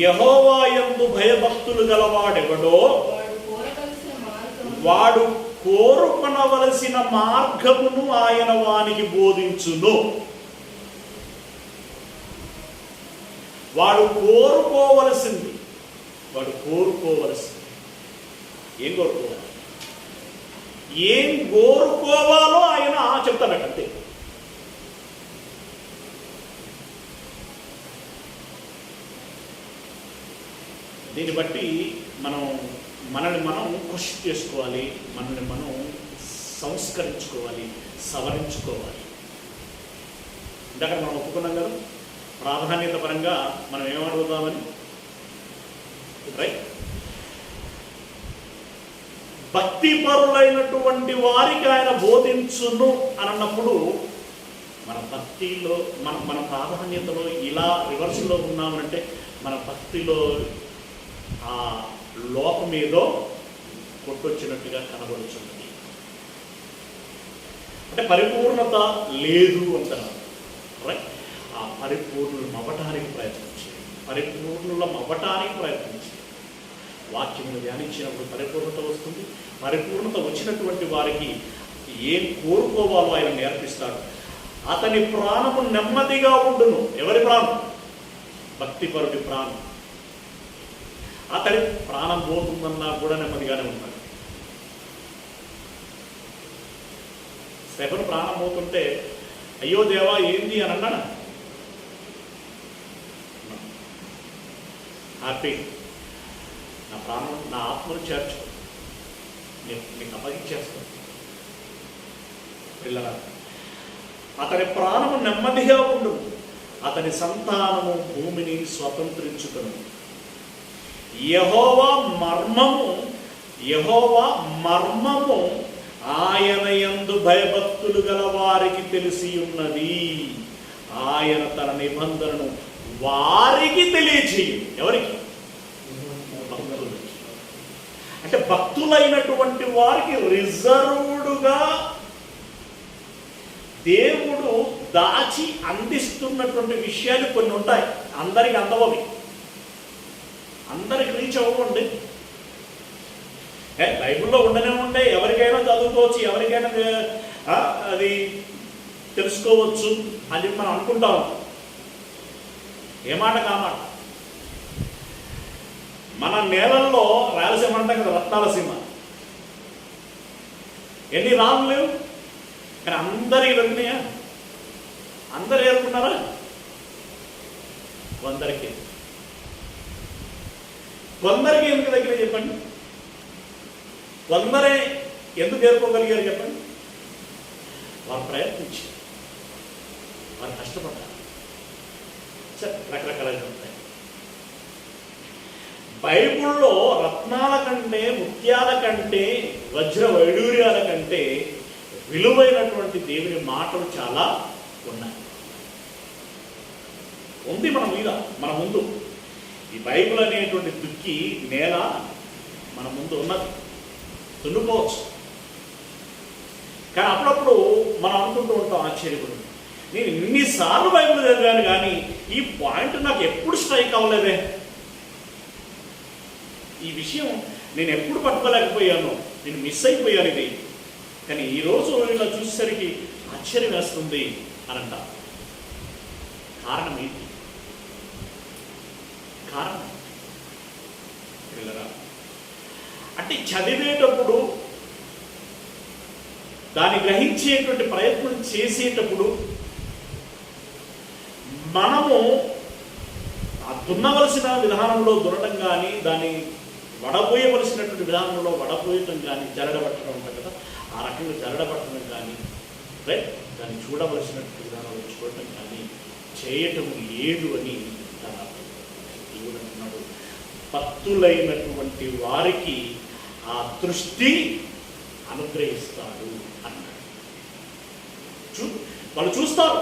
యెహోవా యందు భయభక్తులు గలవాడెవడో వాడు కోరుకొనవలసిన మార్గమును ఆయన వానికి బోధించును. వాడు కోరుకోవలసింది ఏం కోరుకోవాలి, ఏం కోరుకోవాలో ఆయన చెప్తాడట. అంతే. దీన్ని బట్టి మనల్ని మనం కృషి చేసుకోవాలి, మనల్ని మనం సంస్కరించుకోవాలి, సవరించుకోవాలి. ఇందాక మనం ఒప్పుకున్నాం కదా, ప్రాధాన్యత పరంగా మనం ఏమడుగుతామని. రైట్. భక్తి పరులైనటువంటి వారికి ఆయన బోధించును అన్నప్పుడు మన భక్తిలో మన ప్రాధాన్యతలో ఇలా రివర్స్లో ఉన్నామంటే మన భక్తిలో ఆ లోపం ఏదో కొట్టొచ్చినట్టుగా కనబడుచున్నది. అంటే పరిపూర్ణత లేదు అంటున్నారు. రైట్. ఆ పరిపూర్ణులం అవ్వటానికి ప్రయత్నించి వాక్యమును ధ్యానించినప్పుడు పరిపూర్ణత వస్తుంది. పరిపూర్ణత వచ్చినటువంటి వారికి ఏం కోరుకోవాలో ఆయన నేర్పిస్తాడు. అతని ప్రాణము నెమ్మదిగా ఉండును. ఎవరి ప్రాణం? భక్తిపరుడి ప్రాణం. అతని ప్రాణం పోతుందన్నా కూడా నెమ్మదిగానే ఉంటాడు. స్టెఫెను ప్రాణం పోతుంటే అయ్యో దేవా ఏంది అని అన్నాడు. హ్యాపీ, నా ప్రాణం, నా ఆత్మను చేర్చు, నీకు అప్పగించేస్తాను. పిల్లరా, అతని ప్రాణము నెమ్మదిగా ఉండు, అతని సంతానము భూమిని స్వతంత్రించుకును. యెహోవా మర్మము ఆయన యందు భయభక్తులు గల వారికి తెలిసి ఉన్నది. ఆయన తన నిబంధనను వారికి తెలియజేయు. ఎవరికి? భక్తులకి. అంటే భక్తులైనటువంటి వారికి రిజర్వ్డ్గా దేవుడు దాచి అందిస్తున్నటువంటి విషయాలు కొన్ని ఉంటాయి. అందరికి అందవవి, అందరికి రీచ్ అవ్వండి. బైబిల్లో ఉండనే ఉండే, ఎవరికైనా చదువుకోవచ్చు, ఎవరికైనా అది తెలుసుకోవచ్చు అని మనం అనుకుంటాం. ఏ మాట కామాట. మన నేలల్లో రాయలసీమ అంటాం కదా, రత్నాల సీమ. ఎన్ని రాళ్ళు లేవు, కానీ అందరికి దొరికినాయా? అందరు ఏరుకున్నారా? కొందరికి ఎందుకు దగ్గర చెప్పండి. కొందరే ఎందుకు ఏరుకోగలిగారు చెప్పండి. వారు ప్రయత్నించి, వారు కష్టపడ్డారు. రకరకాలుగా ఉంటాయి. బైబిల్లో రత్నాల కంటే, ముత్యాల కంటే, వజ్ర వైడూర్యాల కంటే విలువైనటువంటి దేవుని మాటలు చాలా ఉన్నాయి. ఉంది మన ముందు ఈ బైబిల్ అనేటువంటి దుక్కి నేల మన ముందు ఉన్నది. దున్నుకోవచ్చు. కానీ అప్పుడప్పుడు మనం అనుకుంటూ ఉంటాం, ఆశ్చర్యపడు, నేను ఇన్నిసార్లు బైబిల్ చదివాను కానీ ఈ పాయింట్ నాకు ఎప్పుడు స్ట్రైక్ అవ్వలేదే, ఈ విషయం నేను ఎప్పుడు పట్టుకోలేకపోయాను నేను మిస్ అయిపోయాను ఇది, కానీ ఈరోజు ఇలా చూసేసరికి ఆశ్చర్యం వేస్తుంది అని అంటారు. కారణం ఏంటి? కారణం పిల్లరా, అంటే చదివేటప్పుడు దాన్ని గ్రహించేటువంటి ప్రయత్నం చేసేటప్పుడు మనము ఆ దున్నవలసిన విధానంలో దున్నడం కానీ, దాన్ని వడపోయవలసినటువంటి విధానంలో వడపోయటం కానీ, జరడబట్టడం ఉంటుంది కదా, ఆ రకంగా జరడబట్టడం కానీ, రైట్, దాన్ని చూడవలసినటువంటి విధానంలో చూడటం కానీ చేయటం లేదు అని దేవుడు అంటున్నాడు. భక్తులైనటువంటి వారికి ఆ దృష్టి అనుగ్రహిస్తాడు అన్నాడు. వాళ్ళు చూస్తారు,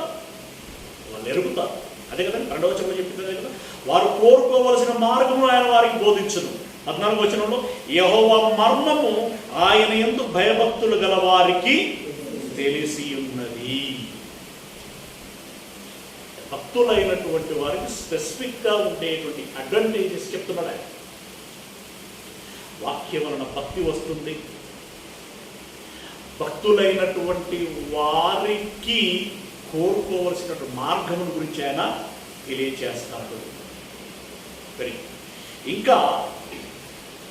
వాళ్ళు ఎరుగుతారు. అదే కదండి 2వ వచనంలో చెప్పింది కదా, వారు కోరుకోవలసిన మార్గము ఆయన వారికి బోధించును. 14వ వచనంలో యెహోవా మర్మము ఆయన యందు భయభక్తులు గల వారికి తెలిసి ఉన్నది. భక్తులైనటువంటి వారికి స్పెసిఫిక్గా ఉండేటువంటి అడ్వాంటేజెస్ చెప్తున్నాడు ఆయన. వాక్యం వలన భక్తి వస్తుంది. భక్తులైనటువంటి వారికి కోరుకోవలసినటువంటి మార్గముల గురించి ఆయన తెలియచేస్తాడు. ఇంకా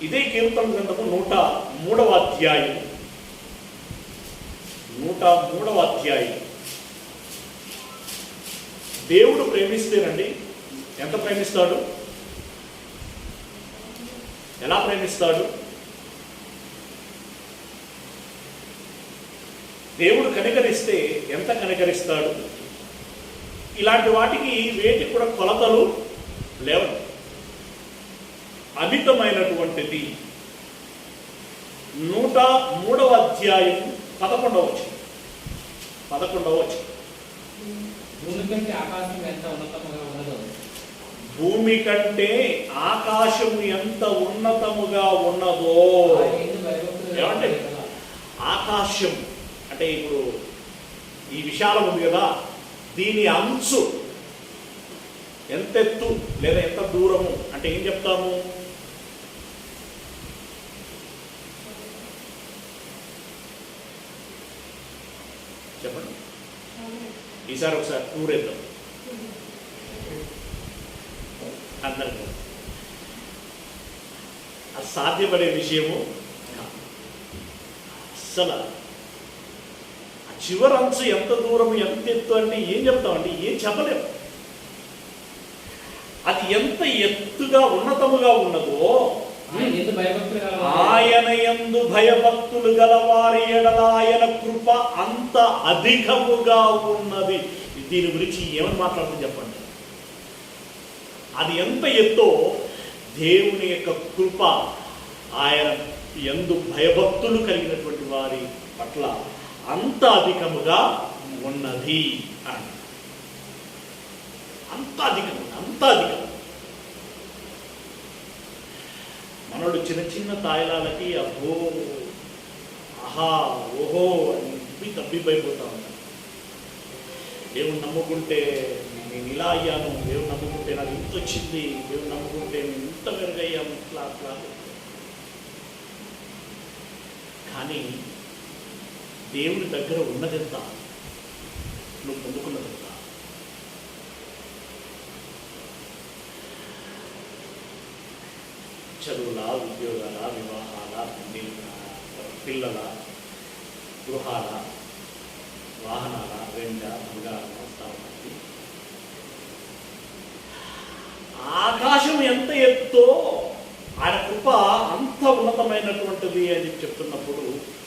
ఇదే కీర్తన గ్రంథము 103వ అధ్యాయం 103వ అధ్యాయం. దేవుడు ప్రేమిస్తేనండి ఎంత ప్రేమిస్తాడు? ఎలా ప్రేమిస్తాడు? దేవుడు కనికరిస్తే ఎంత కనికరిస్తాడు? ఇలాంటి వాటికి వేటికి కూడా కొలతలు లేవు. అమితమైనటువంటిది. 103వ అధ్యాయం 11వ వచనం. భూమి కంటే ఆకాశం ఎంత ఉన్నతముగా ఉన్నదో, భూమి కంటే ఆకాశము ఎంత ఉన్నతముగా ఉన్నదో. ఏమంటే ఆకాశం అంటే ఇప్పుడు ఈ విశాలం ఉంది కదా, దీని అంచు ఎంత ఎత్తు లేదా ఎంత దూరము అంటే ఏం చెప్తాము? చెప్పండి, ఈసారి ఒకసారి టూరేద్దాం అందరికీ. అది సాధ్యపడే విషయము అస్సలు. చివరంచు ఎంత దూరం ఎంత ఎత్తు అంటే ఏం చెప్తామండి? ఏం చెప్పలేము. అది ఎంత ఎత్తుగా ఉన్నతముగా ఉన్నదో, ఆయన యందు భయభక్తులు గల వారి ఎడల ఆయన కృప అంత అధికముగా ఉన్నది. దీని గురించి ఏమని మాట్లాడుతుంది చెప్పండి? అది ఎంత ఎత్తో దేవుని యొక్క కృప ఆయన యందు భయభక్తులు కలిగినటువంటి వారి పట్ల అంత అధికముగా ఉన్నది అని. అంత అధికం. మనోడు చిన్న చిన్న తాయిలాలకి అబ్బో ఆహా ఓహో అని తప్పిపోయిపోతా ఉంటాను. దేవుని నమ్ముకుంటే నేను ఇలా అయ్యాను, దేవుని నమ్ముకుంటే నాకు ఇంత వచ్చింది, దేవుని నమ్ముకుంటే నేను ఇంత మెరుగయ్యాను, ఇట్లా అట్లా. కానీ దేవుని దగ్గర ఉన్నదెంత, నువ్వు పొందుకున్నదెంత? చదువుల, ఉద్యోగాల, వివాహాల, పిల్లల, గృహాల, వాహనాల, వెంట, బంగారం, స్థావరాలు. ఆకాశం ఎంత ఎత్తో ఆయన కృప అంత ఉన్నతమైనటువంటిది అని చెప్తున్నప్పుడు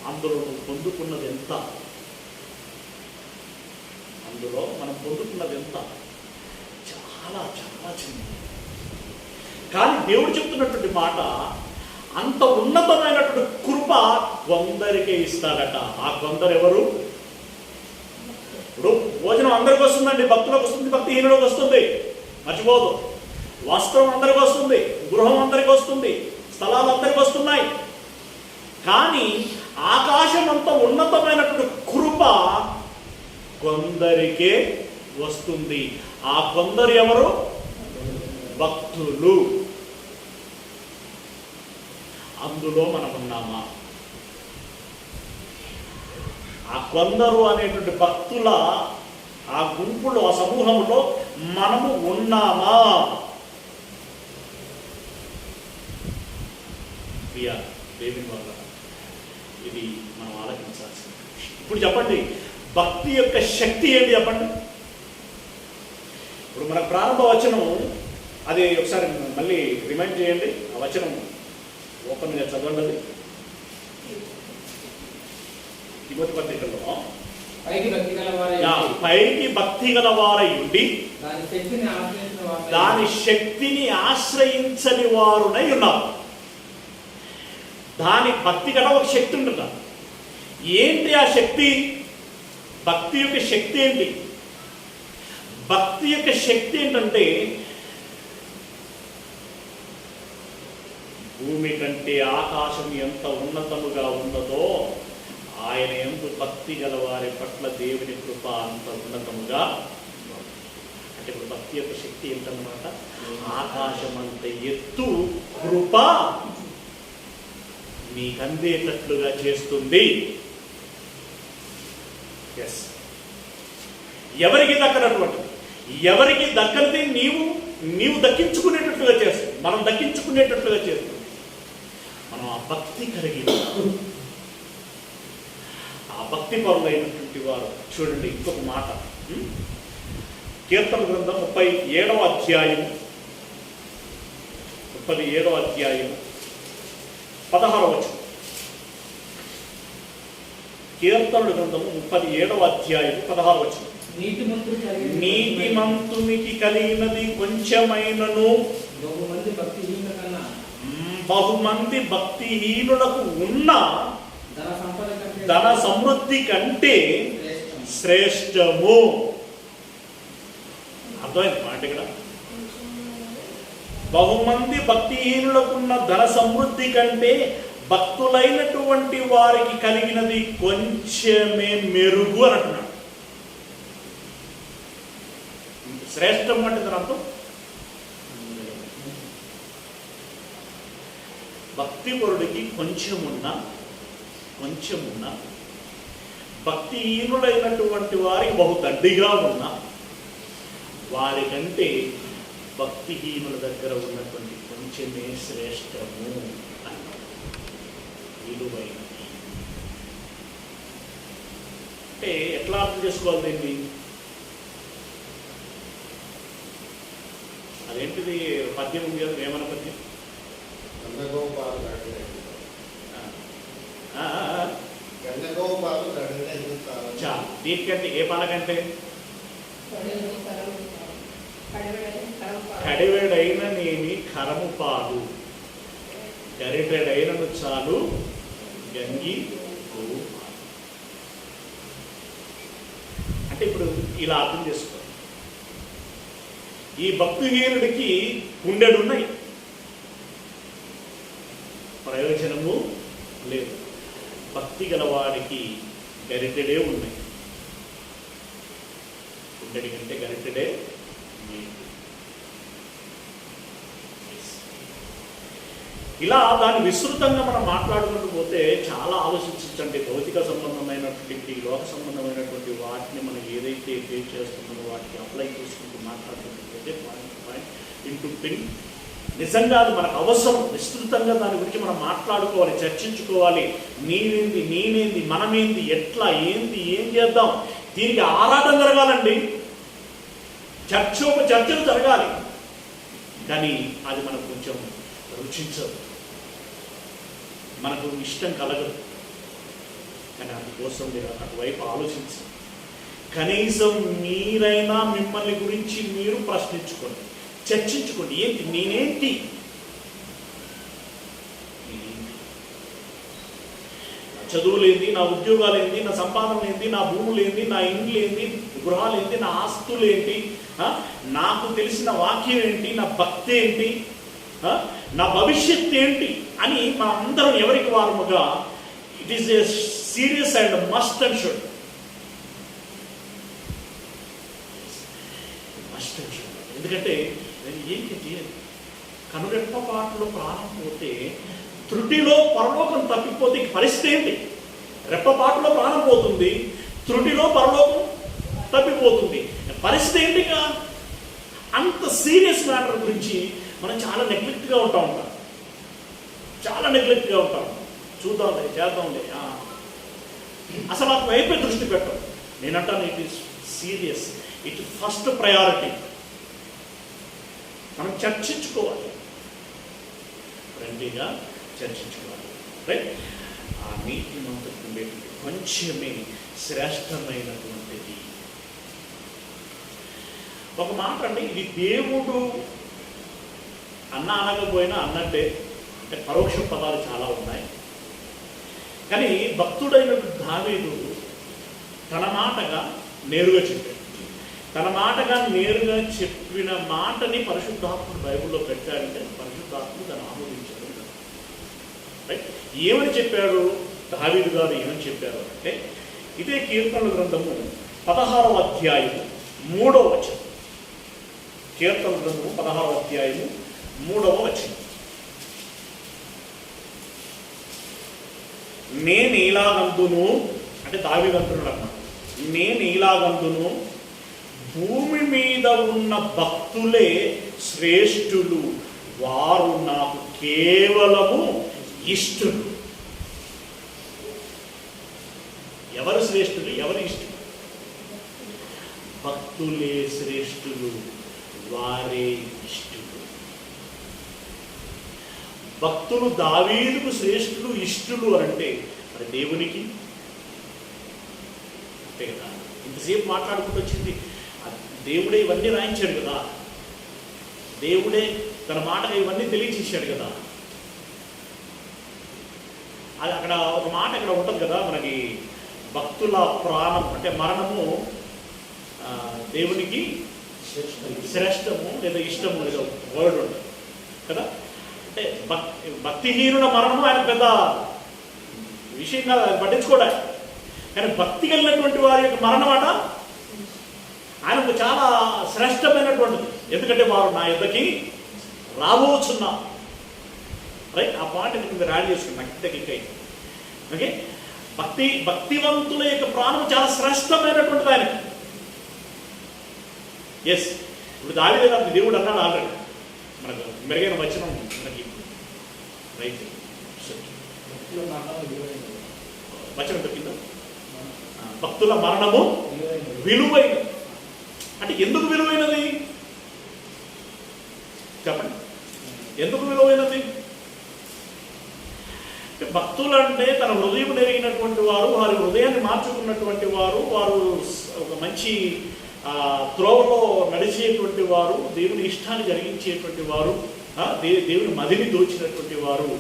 అందులో నువ్వు పొందుకున్నది ఎంత? అందులో మనం పొందుకున్నది ఎంత? చాలా చాలా చిన్నది. కానీ దేవుడు చెప్తున్నటువంటి మాట, అంత ఉన్నతమైనటువంటి కృప కొందరికే ఇస్తాడట. ఆ కొందరు ఎవరు? ఇప్పుడు భోజనం అందరికి వస్తుందండి, భక్తులకు వస్తుంది, భక్తిహీనులకు వస్తుంది, మర్చిపోదు. వస్త్రం అందరికి వస్తుంది, గృహం అందరికి వస్తుంది, స్థలాలు అందరికి వస్తున్నాయి. కానీ ఆకాశం అంత ఉన్నతమైనటువంటి కృప కొందరికే వస్తుంది. ఆ కొందరు ఎవరు? భక్తులు. అందులో మనం ఉన్నామా? కొందరు అనేటువంటి భక్తుల ఆ గుంపులో, ఆ సమూహంలో మనము ఉన్నామా? దేవుని వల్ల ఇది మనం ఆలోచించాల్సింది. ఇప్పుడు చెప్పండి, భక్తి యొక్క శక్తి ఏంటి చెప్పండి. ఇప్పుడు మన ప్రారంభ వచనం అది ఒకసారి మళ్ళీ రిమైండ్ చేయండి. ఆ వచనం ఓపెన్గా చదవండి. తిమోతి పత్రికలో పైకి భక్తి గల వారై ఉండి దాని శక్తిని ఆశ్రయించని వారునై ఉన్నారు. దాని భక్తి గల ఒక శక్తి ఉంటుంది. ఏంటి ఆ శక్తి? భక్తి యొక్క శక్తి ఏంటి? భక్తి యొక్క శక్తి ఏంటంటే భూమి కంటే ఆకాశం ఎంత ఉన్నతముగా ఉన్నదో ఆయన యందు భక్తి గల వారి పట్ల దేవుని కృప అంత ఉన్నతముగా. అంటే ఇప్పుడు భక్తి యొక్క శక్తి ఏంటన్నమాట? ఆకాశం అంత ఎత్తు కృప నీకు అందేటట్లుగా చేస్తుంది. ఎస్, ఎవరికి దక్కనటువంటి, ఎవరికి దక్కనిది నీవు దక్కించుకునేటట్లుగా చేస్తుంది, మనం దక్కించుకునేటట్లుగా చేస్తుంది. మనం ఆ భక్తి కలిగి, ఆ భక్తి పరులైనటువంటి వారు. చూడండి ఇంకొక మాట, కీర్తన గ్రంథం 37వ అధ్యాయం 16వ వచనం. కీర్తనుడి గ్రంథము 37వ అధ్యాయం 16వ వచనం. నీతిమంతునికి కలిగినది కొంచెమైనను బహుమంది భక్తిహీనులకు ఉన్న ధన సమృద్ధి కంటే శ్రేష్టము. అర్థమైంది మాట ఇక్కడ? బహుమంది భక్తిహీనులకున్న ధన సమృద్ధి కంటే భక్తులైనటువంటి వారికి కలిగినది కొంచెమే మెరుగు అని అంటున్నాడు. శ్రేష్టం అంటే దాని అర్థం భక్తిపరుడికి కొంచెమున్నా భక్తిహీనులైనటువంటి వారికి బహుదండిగా ఉన్న వారికంటే భక్తిహీనుల దగ్గర ఉన్నటువంటి కొంచెమే శ్రేష్టము విలువైనది. అంటే ఎట్లా అర్థం చేసుకోవాలి దీన్ని? అదేంటిది పద్యం ఉంది కదా, ఏమన్నా పద్యం? దీనికంటే ఏ పాలకంటే కడివెడైన నేమి కరము పాలు, గరిటెడైనను చాలు గంగి. అంటే ఇప్పుడు ఇలా అర్థం చేసుకో, ఈ భక్తిహీనుడికి గుండెలున్నాయి, ప్రయోజనము లేదు. భక్తి గలవాడికి గరిటెడే ఉన్నాయి, గుండెడి కంటే గరిటెడే. ఇలా దాన్ని విస్తృతంగా మనం మాట్లాడుకుంటూ పోతే చాలా ఆలోచించండి. భౌతిక సంబంధమైనటువంటి, లోక సంబంధమైనటువంటి వాటిని మనం ఏదైతే ఫేస్ చేస్తున్నామో వాటిని అప్లై చేసుకుంటూ మాట్లాడుకుంటూ పోతే పాయింట్ ఇంటూ పిన్ నిజంగా అది మనకు అవసరం. విస్తృతంగా దాని గురించి మనం మాట్లాడుకోవాలి, చర్చించుకోవాలి. నేనేంది, మనమేంది, ఎట్లా, ఏం చేద్దాం, దీనికి ఆరాటం జరగాలండి. చర్చలు జరగాలి. కానీ అది మనకు కొంచెం రుచించదు, మనకు ఇష్టం కలగదు. కానీ అందుకోసం మీరు అటువైపు ఆలోచించండి. కనీసం మీరైనా మిమ్మల్ని గురించి మీరు ప్రశ్నించుకోండి, చర్చించుకోండి. ఏంటి నేనేంటి, నా చదువులేంది, నా ఉద్యోగాలేంది, నా సంపాదన ఏంది, నా భూములేంది, నా ఇండ్లేంది, గృహాలేంది, నా ఆస్తులేంటి, నాకు తెలిసిన వాక్యం ఏంటి, నా భక్తి ఏంటి, నా భవిష్యత్తు ఏంటి అని మన అందరం ఎవరికి వారముగా it is a serious and must and should. ఎందుకంటే ఏంటి, కనురెప్ప పాటలో ప్రాణం పోతే, త్రుటిలో పరలోకం తప్పిపోతే పరిస్థితి ఏంటి? రెప్పపాటులో ప్రాణం పోతుంది, త్రుటిలో పరలోకం తప్పిపోతుంది. పరిస్థితి ఏంటిగా? అంత సీరియస్ మ్యాటర్ గురించి మనం చాలా నెగ్లెక్ట్గా ఉంటాం. చాలా నెగ్లెక్ట్గా ఉంటాం. చూద్దాంలే, చేద్దాంలే, అసలు అటు వైపే దృష్టి పెట్టం. నేనంటాను it is serious, it first priority. మనం చర్చించుకోవాలి, ఫ్రెండ్లీగా చర్చించుకోవాలి. రైట్? ఆ నీతి మంతకు ఉండేటువంటి కొంచెమే శ్రేష్టమైనటువంటిది. ఒక మాట అండి, ఇది దేవుడు అనకపోయినా అన్నట్టే. అంటే పరోక్ష పదాలు చాలా ఉన్నాయి. కానీ భక్తుడైన దావీదు తన మాటగా నేరుగా చెప్పాడు. తన మాటగా నేరుగా చెప్పిన మాటని పరిశుద్ధాత్ముడు బైబిల్లో పెట్టాడంటే పరిశుద్ధాత్ముడు దాన్ని ఆమోదించాడు. రైట్? ఏమని చెప్పాడు దావీదు గారు? ఏమని చెప్పారు అంటే, ఇదే కీర్తనల గ్రంథము 16వ అధ్యాయము 3వ వచనం. కీర్తనల గ్రంథము 16వ అధ్యాయము 3వ వచనం. నేను ఇలాగందును, అంటే దావీదు అంటున్నాడు అన్నమాట, నేను ఇలాగందును, భూమి మీద ఉన్న భక్తులే శ్రేష్ఠులు, వారు నాకు కేవలము ఇష్టులు. ఎవరు శ్రేష్ఠులు, ఎవరు ఇష్టం? భక్తులే శ్రేష్ఠులు, వారే ఇష్టులు. భక్తులు దావీదుకు శ్రేష్ఠులు, ఇష్టులు అంటే మరి దేవునికి అంతే కదా. ఇంతసేపు మాట్లాడుకుంటూ వచ్చింది దేవుడే ఇవన్నీ రాయించాడు కదా, దేవుడే తన మాటగా ఇవన్నీ తెలియచేశాడు కదా. అది అక్కడ ఒక మాట ఇక్కడ ఉంటుంది కదా మనకి, భక్తుల ప్రాణం అంటే మరణము దేవునికి శ్రేష్టము లేదా ఇష్టము లేదా వర్డ్ ఉంటుంది కదా. అంటే భక్తిహీనుల మరణము ఆయన పెద్ద విషయంగా పట్టించుకోవడానికి, కానీ భక్తి కలిగినటువంటి వారి యొక్క మరణం అట ఆయనకు చాలా శ్రేష్టమైనటువంటిది. ఎందుకంటే వారు నా యుద్ధకి రాబోచున్నా. రైట్? ఆ పాయింట్ మీరు యాడ్ చేసుకున్నా ఇంతకి. ఓకే, భక్తివంతుల యొక్క ప్రాణం చాలా శ్రేష్టమైనటువంటిది ఆయనకి. ఎస్, ఇప్పుడు దావీదు గారికి దేవుడు అన్నాడు ఆల్రెడీ, మనకు మెరుగైన వచనం మనకి. రైట్, వచనం చెప్పిందా? భక్తుల మరణము విలువైనది. అంటే ఎందుకు విలువైనది చెప్పండి? ఎందుకు విలువైనది? భక్తులు అంటే తన హృదయం ఎరిగినటువంటి వారు, వారి హృదయాన్ని మార్చుకున్నటువంటి వారు, వారు ఒక మంచి త్రోవలో నడిచేటువంటి వారు, దేవుని ఇష్టాన్ని జరిగించేటువంటి వారు, దేవుని మదిని దోచినటువంటి వారు.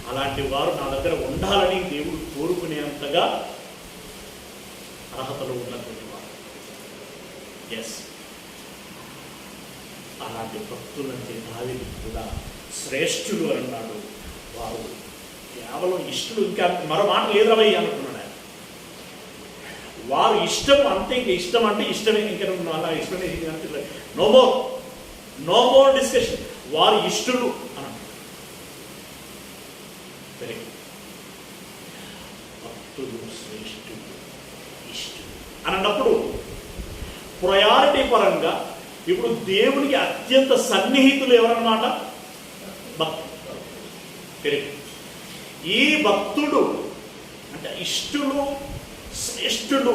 అలాంటి వారు నా దగ్గర ఉండాలని దేవుడు కోరుకునేంతగా అర్హతలో ఉన్నటువంటి వారు. ఎస్, అలాంటి భక్తులంటే దావీదు కూడా శ్రేష్ఠులు అన్నాడు. వారు కేవలం ఇష్టలు, ఇంకా మరో మాట లేదవై అనుకున్నాడు ఆయన. వారు ఇష్టం అంతే, ఇంకా ఇష్టం అంటే ఇష్టమే, ఇంకా అలా ఇష్టమే, నో మోర్ డిస్కషన్. వారు ఇష్టలు అన్నాడు. Very good. భక్తులు శ్రేష్ఠులు, ఇష్టలు అన్నప్పుడు ప్రయారిటీ పరంగా ఇప్పుడు దేవునికి అత్యంత సన్నిహితులు ఎవరన్నమాట? భక్తులు. Very good. ఈ భక్తుడు అంటే ఇష్టులు, శ్రేష్ఠులు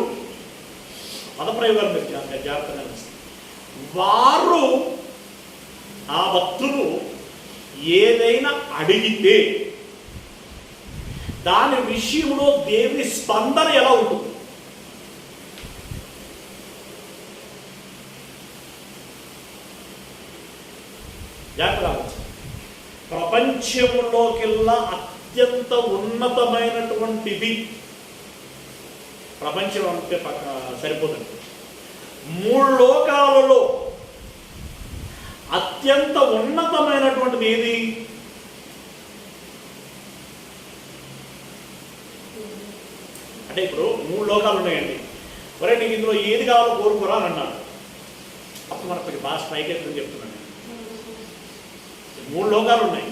పదప్రయోగాలు మీరు జాగ్రత్తగా వారు, ఆ భక్తులు ఏదైనా అడిగితే దాని విషయంలో దేవుని స్పందన ఎలా ఉంటుంది? జాగ్రత్తగా ప్రపంచంలోకెల్లా అత్యంత ఉన్నతమైనటువంటిది, ప్రపంచం అంటే సరిపోతుంది, 3 లోకాలలో అత్యంత ఉన్నతమైనటువంటిది ఏది? అంటే ఇప్పుడు 3 లోకాలు ఉన్నాయండి. ఒరే నీకు ఇందులో ఏది కావాలో కోరుకోరా అని అన్నాడు. అప్పుడు మనకు బాగా స్ట్రైక్ అవుతుందని చెప్తున్నాను. 3 లోకాలు ఉన్నాయి.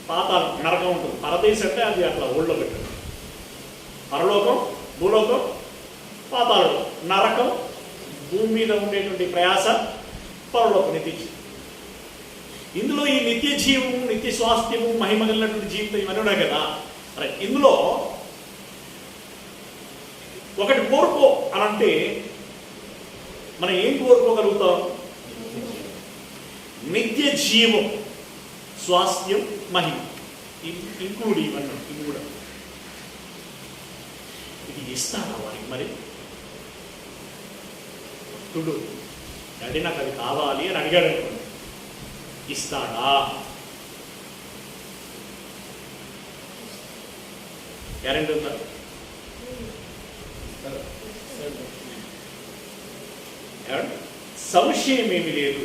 పాతాళం, నరకం ఉంటుంది. పరదేశం అంటే అది అట్లా ఊళ్ళో పెట్టాడు. పరలోకం, భూలోకం, నరకం, భూమి మీద ఉండేటువంటి ప్రయాస, పరలోక నిత్య జీవం. ఇందులో ఈ నిత్య జీవము, నిత్య స్వాస్థ్యము, మహిమ కలిగినటువంటి జీవితం ఇవన్నీ ఉన్నాయి కదా. ఇందులో ఒకటి కోరుకో అనంటే మనం ఏం కోరుకోగలుగుతాం? నిత్య జీవం, స్వాస్థ్యం, మహిమ, ఇంక్లూడ్ ఇవన్నీ. ఇవి కూడా ఇది ఇస్తాడా వారికి? మరి భక్తుడు డాడీ నాకు అది కావాలి అని అడిగాడు అనుకోండి, ఇస్తాడా? గ్యారెంటీ ఉందా? సంశయం ఏమీ లేదు.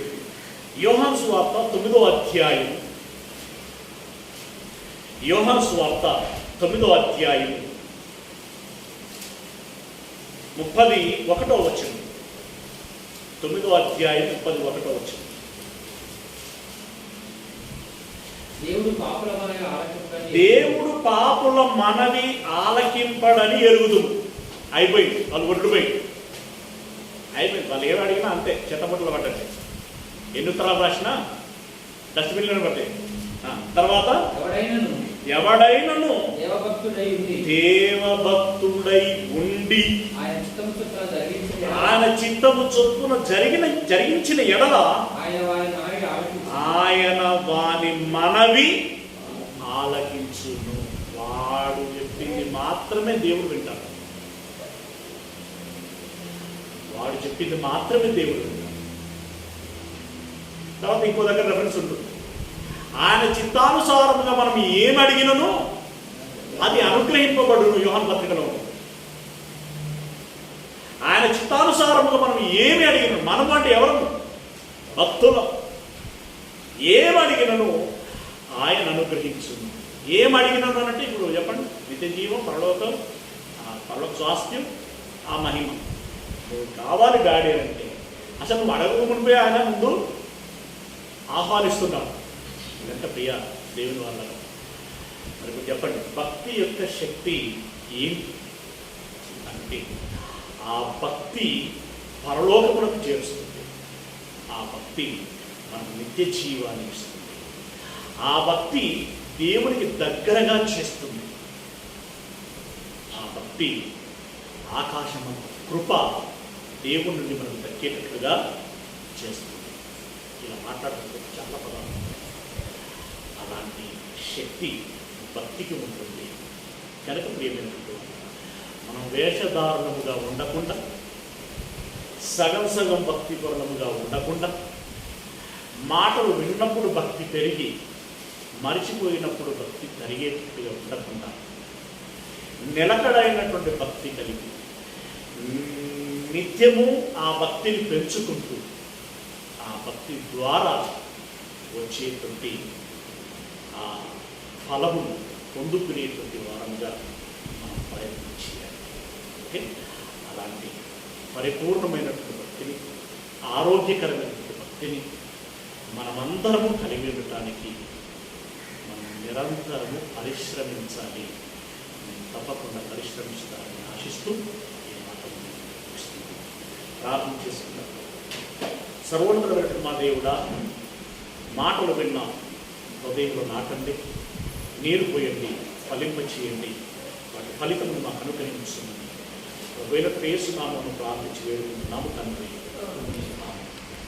యోహాను సువార్త 9వ అధ్యాయం, యోహాను సువార్త 9వ అధ్యాయం 31వ వచనం. 9వ అధ్యాయం 31వ వచనం. దేవుడు పాపుల మనవి ఆలకింపడని ఎరుగుదుము. అయిపోయింది, వాళ్ళు ఒడ్డుపోయింది, అయిపోయింది. వాళ్ళు ఏమి అడిగినా అంతే, చెత్తబుట్టలు పడ్డండి. ఎన్ని ఉత్తరాలు రాసినా డస్ట్బిన్లను పట్టాయి. తర్వాత ఎవడైనను దేవభక్తుడై ఉండి ఆయన చిత్తము చొప్పున జరిగించిన ఎడల ఆయన వాని మనవి ఆలకించును. వాడు చెప్పింది మాత్రమే దేవుడు వింటాడు. వాడు చెప్పింది మాత్రమే దేవుడు వింటాడు. తర్వాత ఇంకో దగ్గర రెఫరెన్స్ ఉంటుంది. ఆయన చిత్తానుసారముగా మనం ఏమి అడిగినను అది అనుగ్రహింపబడును. యోహాను పత్రికలో ఆయన చిత్తానుసారముగా మనం ఏమి అడిగినను, మనం అంటే ఎవరు? భక్తులం. ఏమి అడిగినను ఆయన అనుగ్రహించును. ఏం అడిగినను అంటే ఇప్పుడు చెప్పండి, నిత్య జీవం, పరలోకం, పరలోక స్వాస్థ్యం, ఆ మహిమ నువ్వు కావాలి డాడీ అంటే అసలు నువ్వు అడగమునిపై ఆయన ముందు ఆహ్వానిస్తున్నాడు. ఇదంతా ప్రియ దేవుని వల్ల. మరి ఇప్పుడు చెప్పండి, భక్తి యొక్క శక్తి ఏంటి అంటే ఆ భక్తి పరలోకములకు చేరుస్తుంది. ఆ భక్తి మనకు నిత్య జీవాన్ని ఇస్తుంది. ఆ భక్తి దేవునికి దగ్గరగా చేస్తుంది. ఆ భక్తి ఆకాశమంత కృప దేవుని నుండి మనకు దక్కేటట్లుగా చేస్తుంది. ఇలా మాట్లాడుతుంటే చాలా పదాలు. అలాంటి శక్తి భక్తికి ఉంటుంది కనుక ప్రియమైనటువంటి మనం వేషధారణముగా ఉండకుండా, సగం సగం భక్తిపూర్ణముగా ఉండకుండా, మాటలు విన్నప్పుడు భక్తి పెరిగి మరిచిపోయినప్పుడు భక్తి తరిగేటట్టుగా ఉండకుండా, నిలకడైనటువంటి భక్తి కలిగి నిత్యము ఆ భక్తిని పెంచుకుంటూ ఆ భక్తి ద్వారా వచ్చేటువంటి ఆ ఫలమును పొందుకునేటువంటి వారంగా మనం ప్రయత్నం చేయాలి. ఓకే, అలాంటి పరిపూర్ణమైనటువంటి భక్తిని, ఆరోగ్యకరమైనటువంటి భక్తిని మనమందరము కలిగి ఉండటానికి మనం నిరంతరము పరిశ్రమించాలి. తప్పకుండా పరిశ్రమిస్తారని ఆశిస్తూ ఈ మాటలు ప్రార్థన చేసుకున్నాం. సర్వోన్నతమైనటువంటి మా దేవుడా, మాటలు విన్నా హృదయంలో నాటండి, నీరు పోయండి, ఫలింప చేయండి, వాటి ఫలితమును మాకు అనుగ్రహించండి. ఒకవేళ యేసు నామమున ప్రార్థించి వేడుకుంటున్నాము తండ్రి.